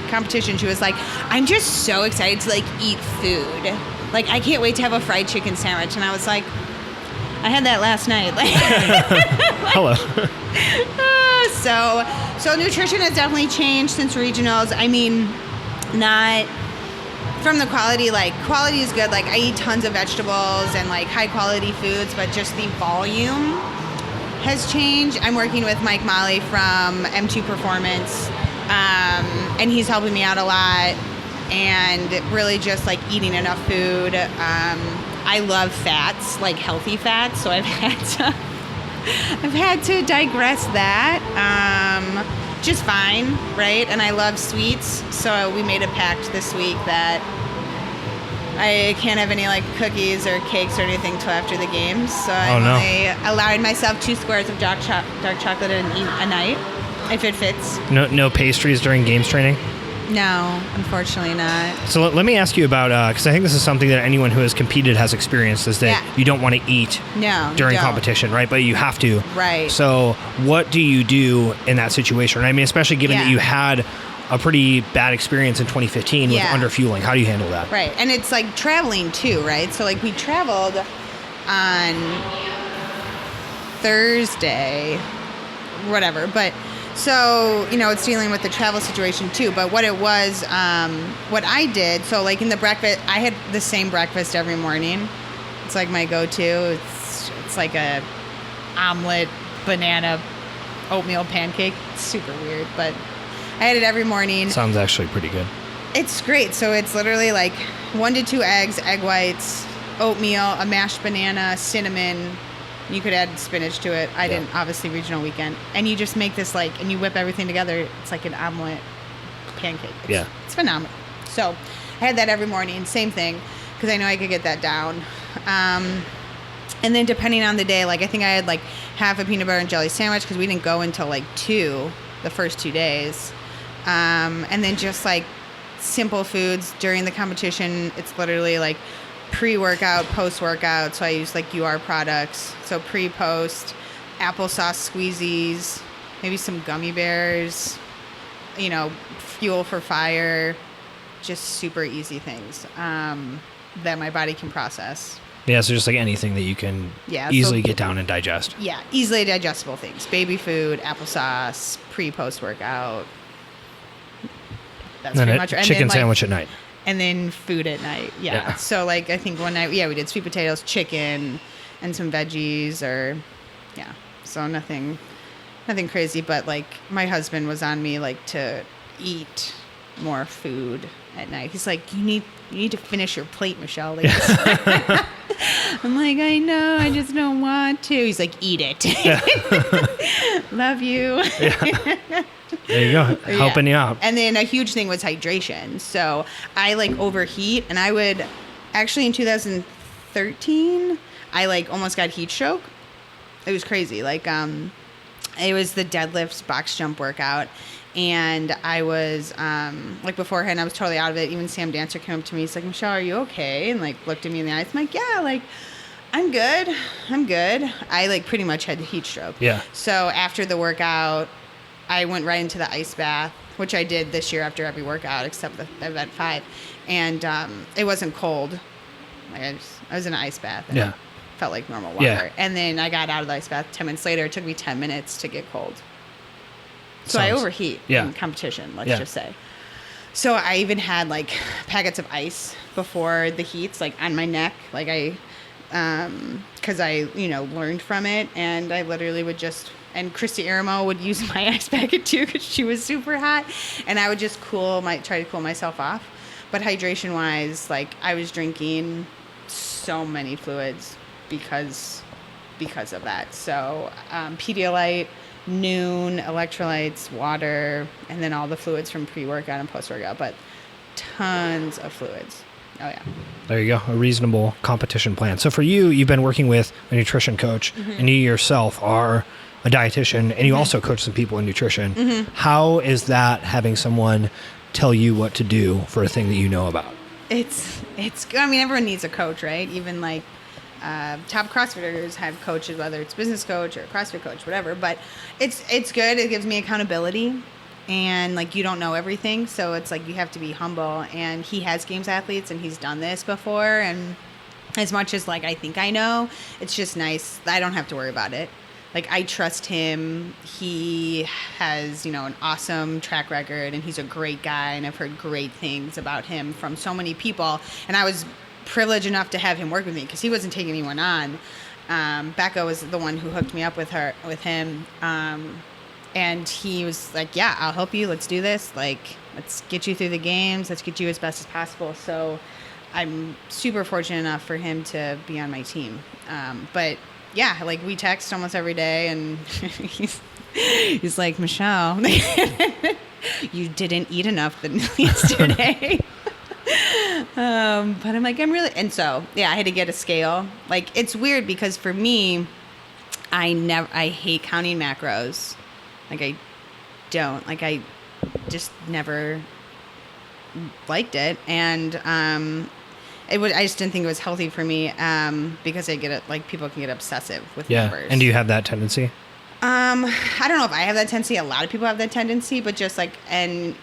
competition, she was like, I'm just so excited to like eat food. Like, I can't wait to have a fried chicken sandwich. And I was like, I had that last night. Hello. So nutrition has definitely changed since regionals. I mean, not from the quality, like quality is good. Like I eat tons of vegetables and like high quality foods, but just the volume has changed. I'm working with Mike Molly from M2 Performance, and he's helping me out a lot, and really just like eating enough food. I love fats, like healthy fats, so I've had to digress that. Just fine, right? And I love sweets, so we made a pact this week that I can't have any like cookies or cakes or anything till after the games. So I'm only allowing myself 2 squares of dark chocolate a night, if it fits. No pastries during games training? No, unfortunately not. So let me ask you about, because I think this is something that anyone who has competed has experienced, is that you don't want to eat during competition, right? But you have to. Right. So what do you do in that situation? I mean, especially given that you had a pretty bad experience in 2015 with underfueling. How do you handle that? Right. And it's like traveling too, right? So like we traveled on Thursday, whatever, but So, it's dealing with the travel situation too. But what it was, what I did, so like in the breakfast, I had the same breakfast every morning. It's like my go-to. It's like a omelet, banana, oatmeal pancake. It's super weird, but I had it every morning. Sounds actually pretty good. It's great. So it's literally like 1 to 2 eggs, egg whites, oatmeal, a mashed banana, cinnamon. You could add spinach to it. I didn't, obviously, regional weekend. And you just make this and you whip everything together. It's like an omelet pancake. It's phenomenal. So I had that every morning. Same thing, because I know I could get that down. And then depending on the day, I think I had half a peanut butter and jelly sandwich, because we didn't go until 2 the first 2 days. And then just simple foods during the competition. It's literally pre-workout, post-workout. So I use UR products. So pre-post, applesauce squeezies, maybe some gummy bears, fuel for fire, just super easy things that my body can process. Yeah, so just anything that you can easily get down and digest. Yeah, easily digestible things. Baby food, applesauce, pre-post workout. That's pretty much. Chicken sandwich at night. And then food at night. Yeah. So I think one night, we did sweet potatoes, chicken, and some veggies, So nothing crazy, but my husband was on me to eat more food at night. He's like, you need to finish your plate, Michele. I'm like, I know, I just don't want to. He's like, eat it. Love you. Yeah. There you go, helping you out. And then a huge thing was hydration. So I overheat, and I would actually in 2013, I almost got heat stroke. It was crazy. It was the deadlifts box jump workout. And I was, beforehand, I was totally out of it. Even Sam Dancer came up to me. He's like, Michele, are you okay? And, looked at me in the eyes. I'm like, yeah, I'm good. I, pretty much had heat stroke. Yeah. So after the workout, I went right into the ice bath, which I did this year after every workout except the event 5. And it wasn't cold. I was in an ice bath. And it felt like normal water. Yeah. And then I got out of the ice bath 10 minutes later. It took me 10 minutes to get cold. So I overheat in competition, let's just say. So I even had packets of ice before the heats, on my neck, because I learned from it, and I literally would just, and Christy Aramo would use my ice packet too, because she was super hot, and I would just try to cool myself off. But hydration wise, I was drinking so many fluids because of that. So Pedialyte, Noon, electrolytes, water, and then all the fluids from pre-workout and post-workout, but tons of fluids. Oh, yeah. There you go. A reasonable competition plan. So for you, you've been working with a nutrition coach, and you yourself are a dietitian, and you also coach some people in nutrition. How is that, having someone tell you what to do for a thing that you know about? It's everyone needs a coach, right? Even top CrossFitters have coaches, whether it's business coach or CrossFit coach, whatever. But it's good. It gives me accountability, and you don't know everything, so it's you have to be humble. And he has games athletes, and he's done this before. And as much as I think I know, it's just nice. I don't have to worry about it. I trust him. He has an awesome track record, and he's a great guy. And I've heard great things about him from so many people. And I was privileged enough to have him work with me, because he wasn't taking anyone on. Becca was the one who hooked me up with him. And he was like, yeah, I'll help you. Let's do this. Let's get you through the games. Let's get you as best as possible. So I'm super fortunate enough for him to be on my team. But yeah, we text almost every day, and he's like, Michele, you didn't eat enough yesterday. But I'm I'm really, and so I had to get a scale. It's weird, because for me, I hate counting macros. I just never liked it, and I just didn't think it was healthy for me, because I get it, people can get obsessive with numbers. And do you have that tendency? I don't know if I have that tendency. A lot of people have that tendency, but just I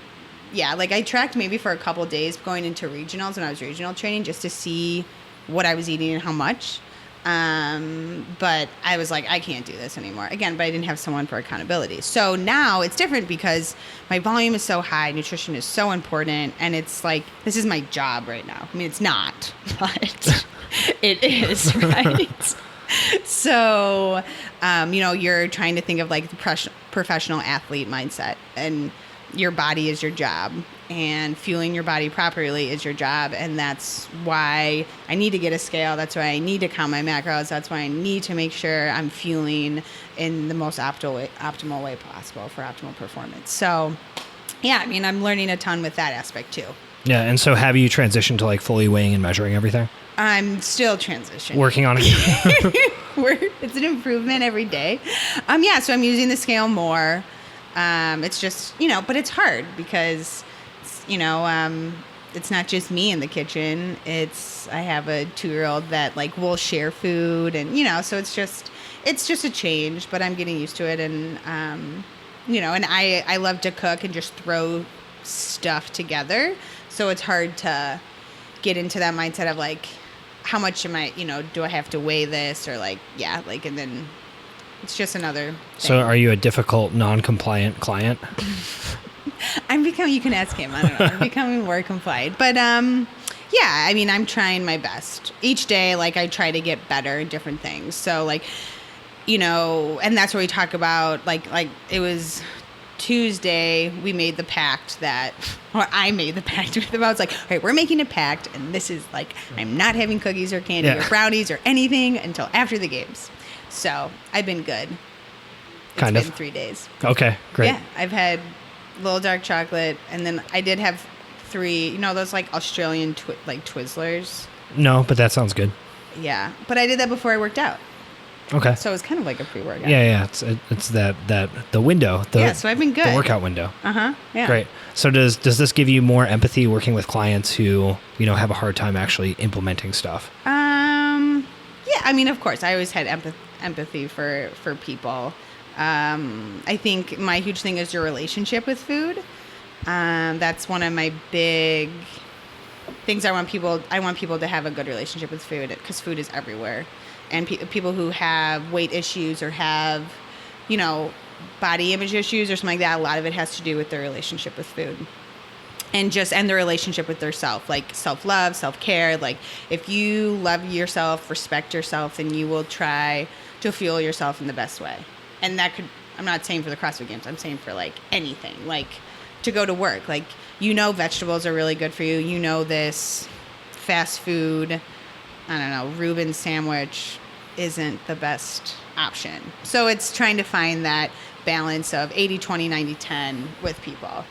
tracked maybe for a couple of days going into regionals when I was regional training, just to see what I was eating and how much. But I was like, I can't do this anymore. Again, but I didn't have someone for accountability. So now it's different because my volume is so high. Nutrition is so important. And it's like, this is my job right now. I mean, it's not, but it is, right? So, you're trying to think of like the professional athlete mindset, and your body is your job, and fueling your body properly is your job. And that's why I need to get a scale. That's why I need to count my macros. That's why I need to make sure I'm fueling in the most optimal way possible for optimal performance. So, yeah, I mean, I'm learning a ton with that aspect too. Yeah. And so have you transitioned to like fully weighing and measuring everything? I'm still transitioning. Working on it. It's an improvement every day. So I'm using the scale more. It's just, but it's hard because, it's not just me in the kitchen. I have a 2-year-old that like will share food, and, so it's just a change, but I'm getting used to it. And, and I love to cook and just throw stuff together. So it's hard to get into that mindset of like, how much am I, do I have to weigh this, or like, and then it's just another thing. So are you a difficult, non-compliant client? You can ask him. I don't know. I'm becoming more compliant. But, I mean, I'm trying my best. Each day, like, I try to get better in different things. So, like, and that's where we talk about, like it was Tuesday, we made the pact I made the pact with them. I was like, all right, we're making a pact, and this is like, I'm not having cookies or candy or brownies or anything until after the games. So I've been good. It's been 3 days. Okay, great. Yeah, I've had little dark chocolate, and then I did have 3, those like Australian Twizzlers. No, but that sounds good. Yeah, but I did that before I worked out. Okay. So it was kind of like a pre-workout. Yeah. It's the window. So I've been good. The workout window. Yeah. Great. So does this give you more empathy working with clients who, have a hard time actually implementing stuff? Yeah, I mean, of course, I always had empathy for people. I think my huge thing is your relationship with food. That's one of my big things. I want people to have a good relationship with food, because food is everywhere. And people who have weight issues or have, body image issues or something like that, a lot of it has to do with their relationship with food. And their relationship with their self, like self-love, self-care. Like, if you love yourself, respect yourself, then you will try to fuel yourself in the best way. And that I'm not saying for the CrossFit Games, I'm saying for like anything, like to go to work. Like, vegetables are really good for you. This fast food, I don't know, Reuben sandwich isn't the best option. So it's trying to find that balance of 80-20, 90-10 with people.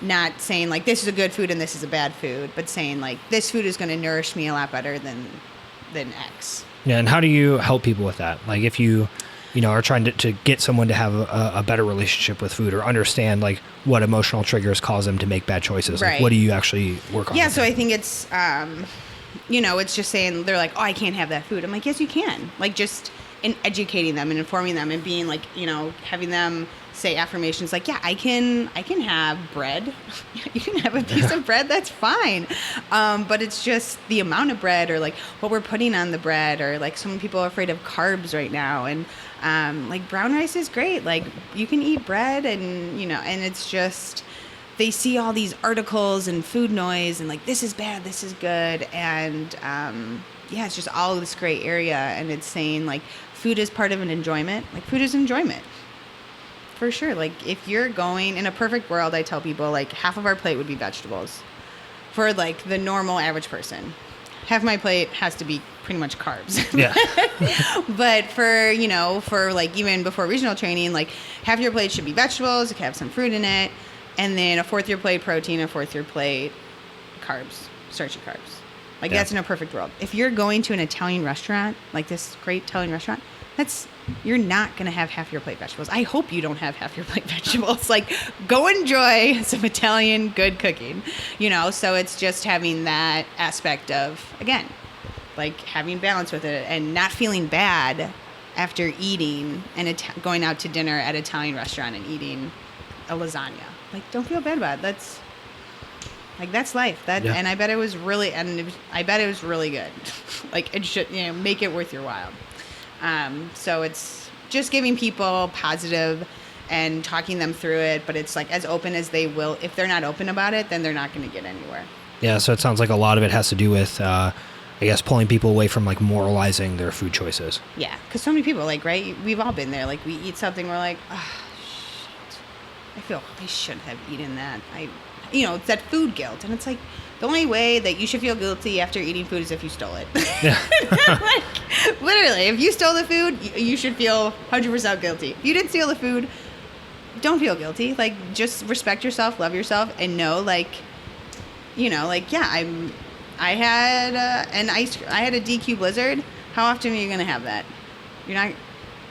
Not saying like this is a good food and this is a bad food, but saying like this food is going to nourish me a lot better than X. Yeah, and how do you help people with that? Like, if you are trying to get someone to have a better relationship with food, or understand like what emotional triggers cause them to make bad choices. Right. Like, what do you actually work on? Yeah, so I think it's it's just saying, they're like, oh, I can't have that food. I'm like, yes, you can. Like, just in educating them and informing them and being like, having them say affirmations like, yeah, I can have bread. You can have a piece of bread. That's fine. But it's just the amount of bread, or like what we're putting on the bread, or like some people are afraid of carbs right now. And like brown rice is great. Like, you can eat bread, and, and it's just, they see all these articles and food noise and like, this is bad, this is good. And it's just all this gray area. And it's saying like, food is part of an enjoyment. Like, food is enjoyment. For sure. Like, if you're going, in a perfect world, I tell people like half of our plate would be vegetables for like the normal average person. Half my plate has to be pretty much carbs. Yeah. But for like even before regional training, like half your plate should be vegetables. It can have some fruit in it. And then a fourth your plate protein, a fourth your plate carbs, starchy carbs. Like, that's in a perfect world. If you're going to an Italian restaurant, like this great Italian restaurant, you're not going to have half your plate vegetables. I hope you don't have half your plate vegetables. Like, go enjoy some Italian good cooking, So it's just having that aspect of, again, like having balance with it and not feeling bad after eating and going out to dinner at an Italian restaurant and eating a lasagna. Like, don't feel bad about it. Like that's life. And I bet it was really good. Like it should, make it worth your while. So it's just giving people positive and talking them through it, but it's like as open as they will. If they're not open about it, then they're not going to get anywhere. Yeah. So it sounds like a lot of it has to do with, I guess, pulling people away from like moralizing their food choices. Yeah. Cause so many people right. We've all been there. Like we eat something. We're like, oh, shit. I feel I shouldn't have eaten that. It's that food guilt. And it's like, the only way that you should feel guilty after eating food is if you stole it. Yeah. Like, literally, if you stole the food, you should feel 100% guilty. If you didn't steal the food, don't feel guilty. Like, just respect yourself, love yourself, and know, I had a DQ Blizzard. How often are you going to have that? You're not,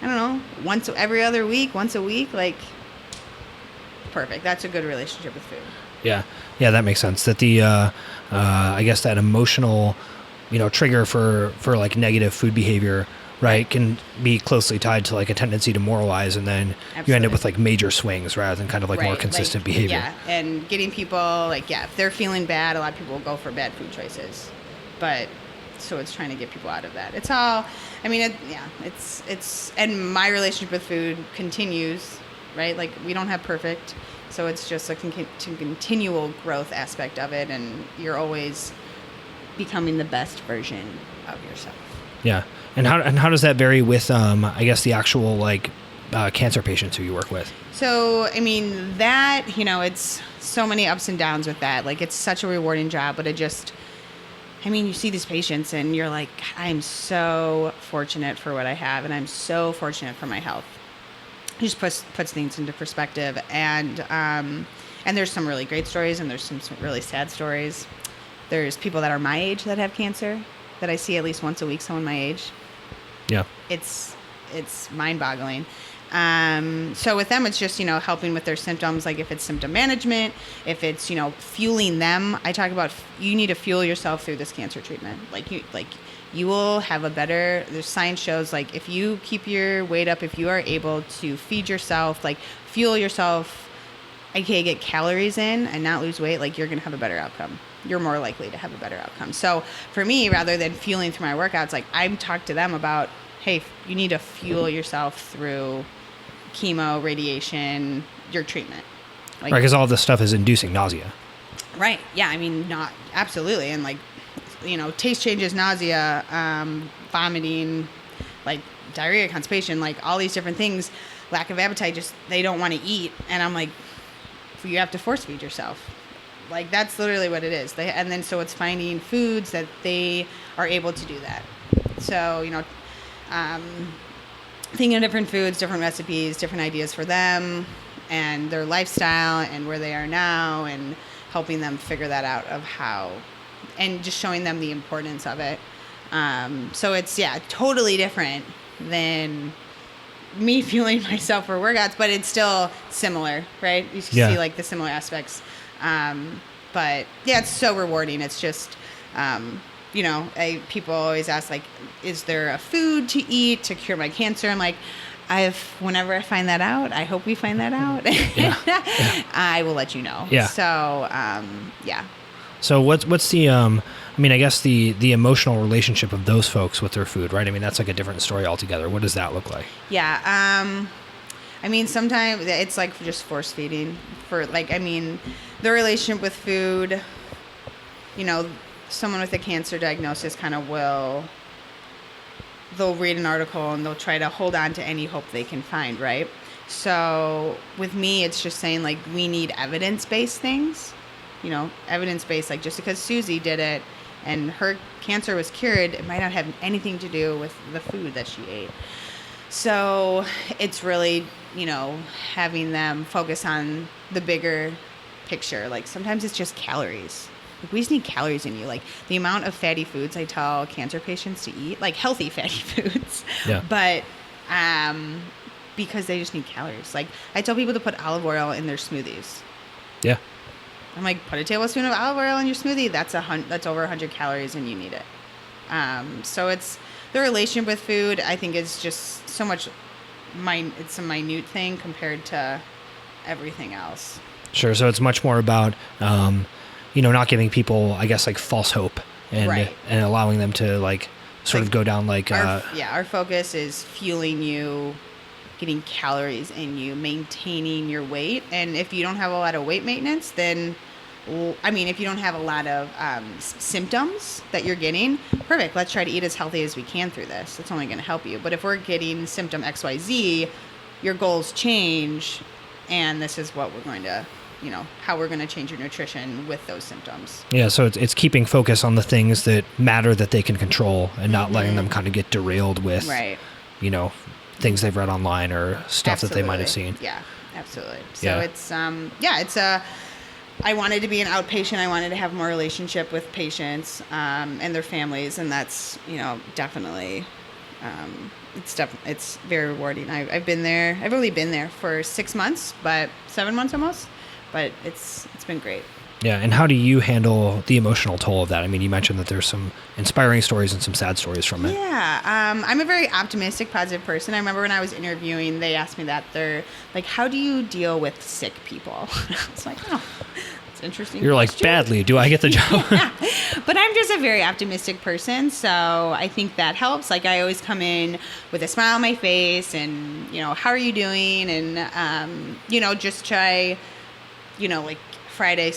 I don't know, once every other week, once a week, perfect. That's a good relationship with food. Yeah, that makes sense. That the, I guess that emotional, trigger for like negative food behavior, right, can be closely tied to like a tendency to moralize, and then you end up with like major swings rather than kind of like more consistent behavior. Yeah, and getting people if they're feeling bad, a lot of people will go for bad food choices, but so it's trying to get people out of that. It's all, it's, and my relationship with food continues, right? Like we don't have perfect. So it's just a continual growth aspect of it, and you're always becoming the best version of yourself. Yeah, and how does that vary with I guess the actual cancer patients who you work with? So that it's so many ups and downs with that. Like it's such a rewarding job, but you see these patients and you're like, I'm so fortunate for what I have, and I'm so fortunate for my health. It just puts things into perspective, and there's some really great stories, and there's some really sad stories. There's people that are my age that have cancer that I see at least once a week. Someone my age. Yeah. It's mind-boggling. So with them, it's just helping with their symptoms, like if it's symptom management, if it's fueling them. I talk about you need to fuel yourself through this cancer treatment. You will have the science shows, if you keep your weight up, if you are able to feed yourself, fuel yourself, aka get calories in and not lose weight, you're going to have a better outcome. You're more likely to have a better outcome. So for me, rather than fueling through my workouts, I'm talk to them about, hey, you need to fuel yourself through chemo, radiation, your treatment. Right, because all this stuff is inducing nausea. Right. Yeah. Not absolutely. And taste changes, nausea, vomiting, diarrhea, constipation, all these different things, lack of appetite, just they don't want to eat. And I'm like, you have to force feed yourself. That's literally what it is. So it's finding foods that they are able to do that. So, thinking of different foods, different recipes, different ideas for them and their lifestyle and where they are now, and helping them figure that out of how, and just showing them the importance of it. So it's, totally different than me fueling myself for workouts, but it's still similar, right? You can see the similar aspects. But it's so rewarding. It's just, people always ask, is there a food to eat to cure my cancer? I'm like, whenever I find that out, I hope we find that out. I will let you know. Yeah. So, So what's the, I guess the emotional relationship of those folks with their food, right? That's a different story altogether. What does that look like? Yeah. Sometimes it's just force feeding the relationship with food, someone with a cancer diagnosis they'll read an article and they'll try to hold on to any hope they can find, right? So with me, it's just saying we need evidence-based things. Evidence-based, just because Susie did it and her cancer was cured, it might not have anything to do with the food that she ate. So it's really, having them focus on the bigger picture. Sometimes it's just calories. We just need calories in you. The amount of fatty foods I tell cancer patients to eat, healthy fatty foods. Yeah. But because they just need calories. I tell people to put olive oil in their smoothies. Yeah. I'm like, put a tablespoon of olive oil in your smoothie. That's over 100 calories, and you need it. So it's the relationship with food. I think is just so much. It's a minute thing compared to everything else. Sure. So it's much more about, not giving people, I guess, like false hope and allowing them to like sort of go down like, our focus is fueling you, getting calories in you, maintaining your weight. And if you don't have a lot of weight maintenance, then if you don't have a lot of symptoms that you're getting, perfect. Let's try to eat as healthy as we can through this. It's only going to help you. But if we're getting symptom XYZ, your goals change, and this is what we're going to, how we're going to change your nutrition with those symptoms. Yeah, so it's keeping focus on the things that matter that they can control and not letting them kind of get derailed with, things they've read online or stuff that they might have seen. Yeah, absolutely. So I wanted to be an outpatient. I wanted to have more relationship with patients and their families, and that's definitely it's very rewarding. I've been there. I've only been there for 6 months, but 7 months almost. But it's been great. Yeah, and how do you handle the emotional toll of that? I mean, you mentioned that there's some inspiring stories and some sad stories from it. Yeah, I'm a very optimistic, positive person. I remember when I was interviewing, they asked me that. They're like, how do you deal with sick people? I was like, oh, that's interesting. You're like, badly. Do I get the job? Yeah. But I'm just a very optimistic person, so I think that helps. Like, I always come in with a smile on my face and, how are you doing? And, just try, like, Friday,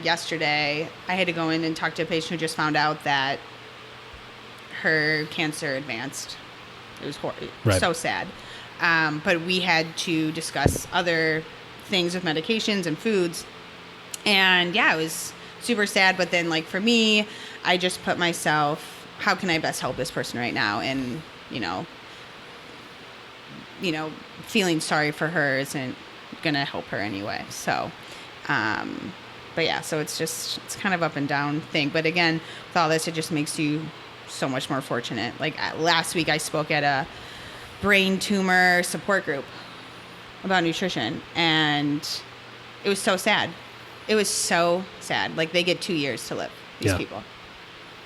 yesterday, I had to go in and talk to a patient who just found out that her cancer advanced. It was horrible. Right. So sad. But we had to discuss other things with medications and foods. And yeah, it was super sad. But then, like, for me, I just put myself, how can I best help this person right now? And, feeling sorry for her isn't going to help her anyway. So, but yeah, so it's kind of up and down thing. But again, with all this, it just makes you so much more fortunate. Like last week I spoke at a brain tumor support group about nutrition, and it was so sad. It was so sad. Like, they get 2 years to live, these people.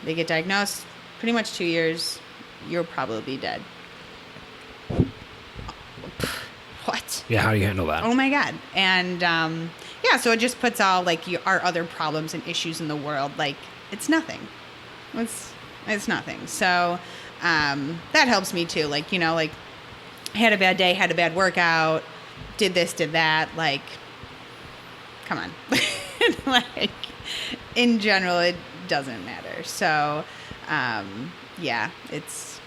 They get diagnosed, pretty much 2 years, you'll probably be dead. What? Yeah, how do you handle that? Oh my God. And, so it just puts all, like, our other problems and issues in the world, like, it's nothing. It's nothing. So, that helps me too. Like, like, had a bad day, had a bad workout, did this, did that, like, come on. Like, in general, it doesn't matter. So, it's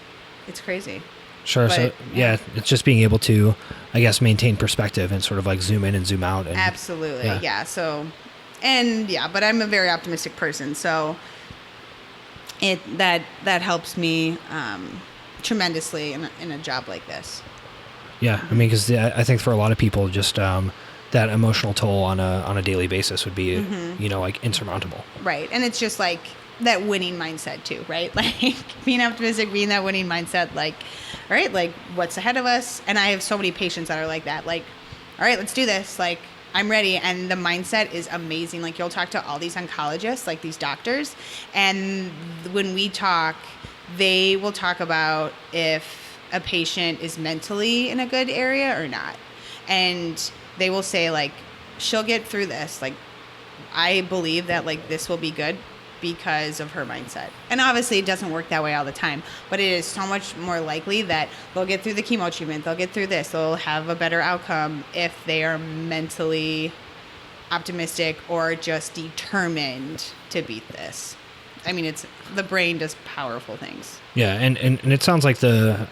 crazy. Sure. But, so it's just being able to, I guess, maintain perspective and sort of like zoom in and zoom out. And, absolutely. Yeah. So, but I'm a very optimistic person. So that helps me tremendously in a job like this. Yeah. I mean, because I think for a lot of people, just that emotional toll on a daily basis would be, like insurmountable. Right. And it's just like that winning mindset too, right? Like, being optimistic, being that winning mindset, like, all right, like, what's ahead of us? And I have so many patients that are like that, like, all right, let's do this. Like, I'm ready. And the mindset is amazing. Like, you'll talk to all these oncologists, like these doctors, and when we talk, they will talk about if a patient is mentally in a good area or not. And they will say, like, she'll get through this. Like, I believe that, like, this will be good because of her mindset. And obviously it doesn't work that way all the time, but it is so much more likely that they'll get through the chemo treatment, they'll get through this, they'll have a better outcome if they are mentally optimistic or just determined to beat this. I mean, the brain does powerful things. Yeah, and it sounds like the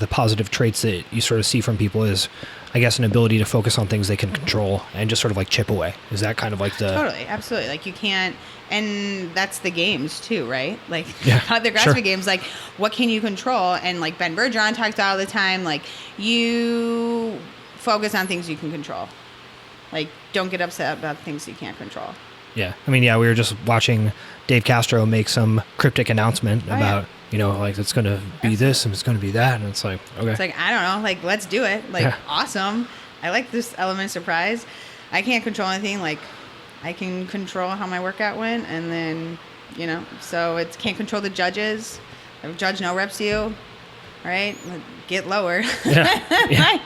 positive traits that you sort of see from people is, I guess, an ability to focus on things they can control and just sort of like chip away. Is that kind of like the... Totally, absolutely. Like, you can't, and that's the games too, right? Like, the CrossFit sure. games, like, what can you control? And like Ben Bergeron talks all the time, like, you focus on things you can control. Like, don't get upset about things you can't control. Yeah. I mean, we were just watching Dave Castro make some cryptic announcement about, like, it's going to be this and it's going to be that. And it's like, okay. It's like, I don't know, like, let's do it. Like, awesome. I like this element of surprise. I can't control anything. Like, I can control how my workout went. And then, so it can't control the judges. If judge no reps you, all right, get lower. Yeah.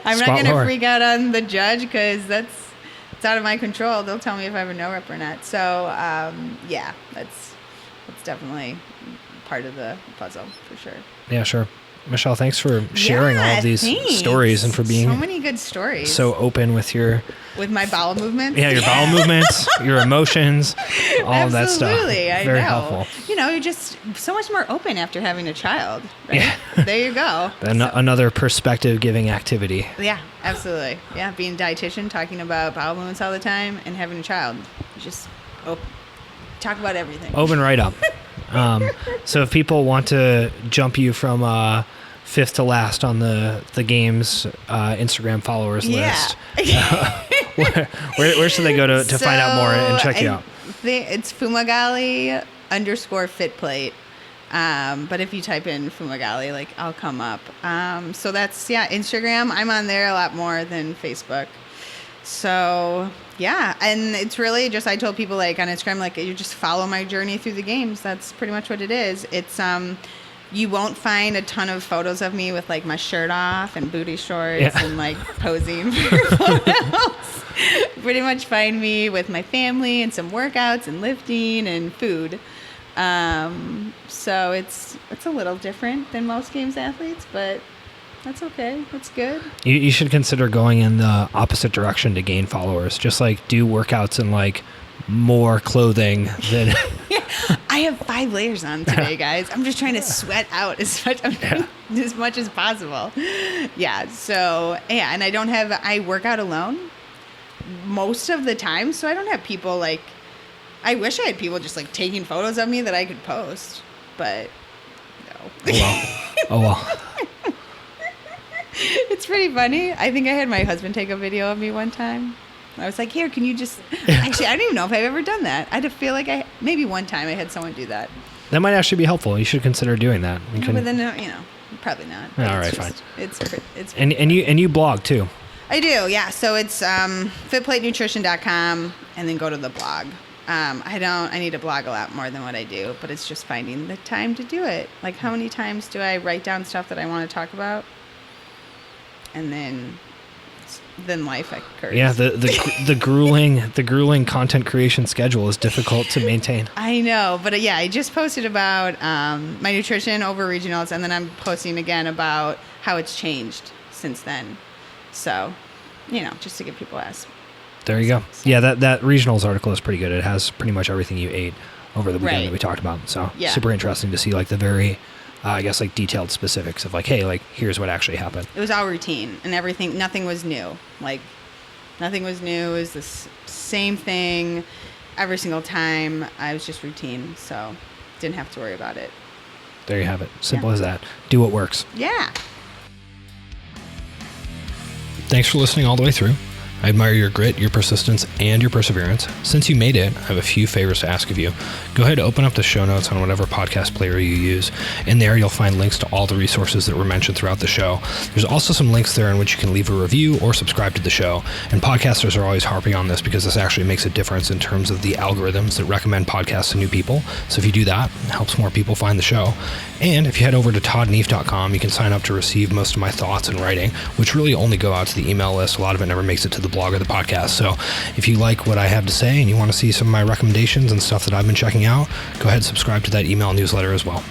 I'm not going to freak out on the judge because it's it's out of my control. They'll tell me if I have a no rep or not. So yeah, that's definitely part of the puzzle for sure. Yeah, sure. Michele, thanks for sharing all of these stories and for being so many good stories. So open with my bowel movements. Yeah, your bowel movements, your emotions, all of that stuff. Absolutely, I know. Very helpful. You're just so much more open after having a child. Right? Yeah. There you go. Another perspective-giving activity. Yeah, absolutely. Yeah, being a dietitian, talking about bowel movements all the time, and having a child. Just talk about everything. Open right up. So if people want to jump you from fifth to last on the game's Instagram followers list, where should they go to find out more and check you out? It's Fumagalli _fitplate. But if you type in Fumagalli, I'll come up. So that's, Instagram. I'm on there a lot more than Facebook. So yeah, and it's really just, I told people on Instagram, you just follow my journey through the games. That's pretty much what it is. It's you won't find a ton of photos of me with my shirt off and booty shorts and posing for photos. Pretty much find me with my family and some workouts and lifting and food. So it's a little different than most games athletes, but that's okay. That's good. You should consider going in the opposite direction to gain followers. Just do workouts in more clothing than. I have 5 layers on today, guys. I'm just trying to sweat out as much as possible. Yeah. So and I work out alone most of the time, so I don't have people I wish I had people just taking photos of me that I could post, but no. Oh well. It's pretty funny. I think I had my husband take a video of me one time. I was like, here, can you just... Actually, I don't even know if I've ever done that. I feel like maybe one time I had someone do that. That might actually be helpful. You should consider doing that. But then, probably not. All right, fine. It's and you blog too. I do, yeah. So it's fitplatenutrition.com, and then go to the blog. I need to blog a lot more than what I do, but it's just finding the time to do it. How many times do I write down stuff that I want to talk about? And then life occurs. Yeah, the grueling content creation schedule is difficult to maintain. I know, but I just posted about my nutrition over regionals, and then I'm posting again about how it's changed since then. So, just to give people ask. There you go. Yeah, that regionals article is pretty good. It has pretty much everything you ate over the weekend that we talked about. So super interesting to see the very, detailed specifics of hey, here's what actually happened. It was all routine and everything. Nothing was new. Nothing was new. It was the same thing every single time. I was just routine. So didn't have to worry about it. There you have it. Simple as that. Do what works. Yeah. Thanks for listening all the way through. I admire your grit, your persistence, and your perseverance. Since you made it, I have a few favors to ask of you. Go ahead and open up the show notes on whatever podcast player you use. In there, you'll find links to all the resources that were mentioned throughout the show. There's also some links there in which you can leave a review or subscribe to the show. And podcasters are always harping on this because this actually makes a difference in terms of the algorithms that recommend podcasts to new people. So if you do that, it helps more people find the show. And if you head over to toddneef.com, you can sign up to receive most of my thoughts and writing, which really only go out to the email list. A lot of it never makes it to the blog or the podcast. So if you like what I have to say and you want to see some of my recommendations and stuff that I've been checking out, go ahead and subscribe to that email newsletter as well.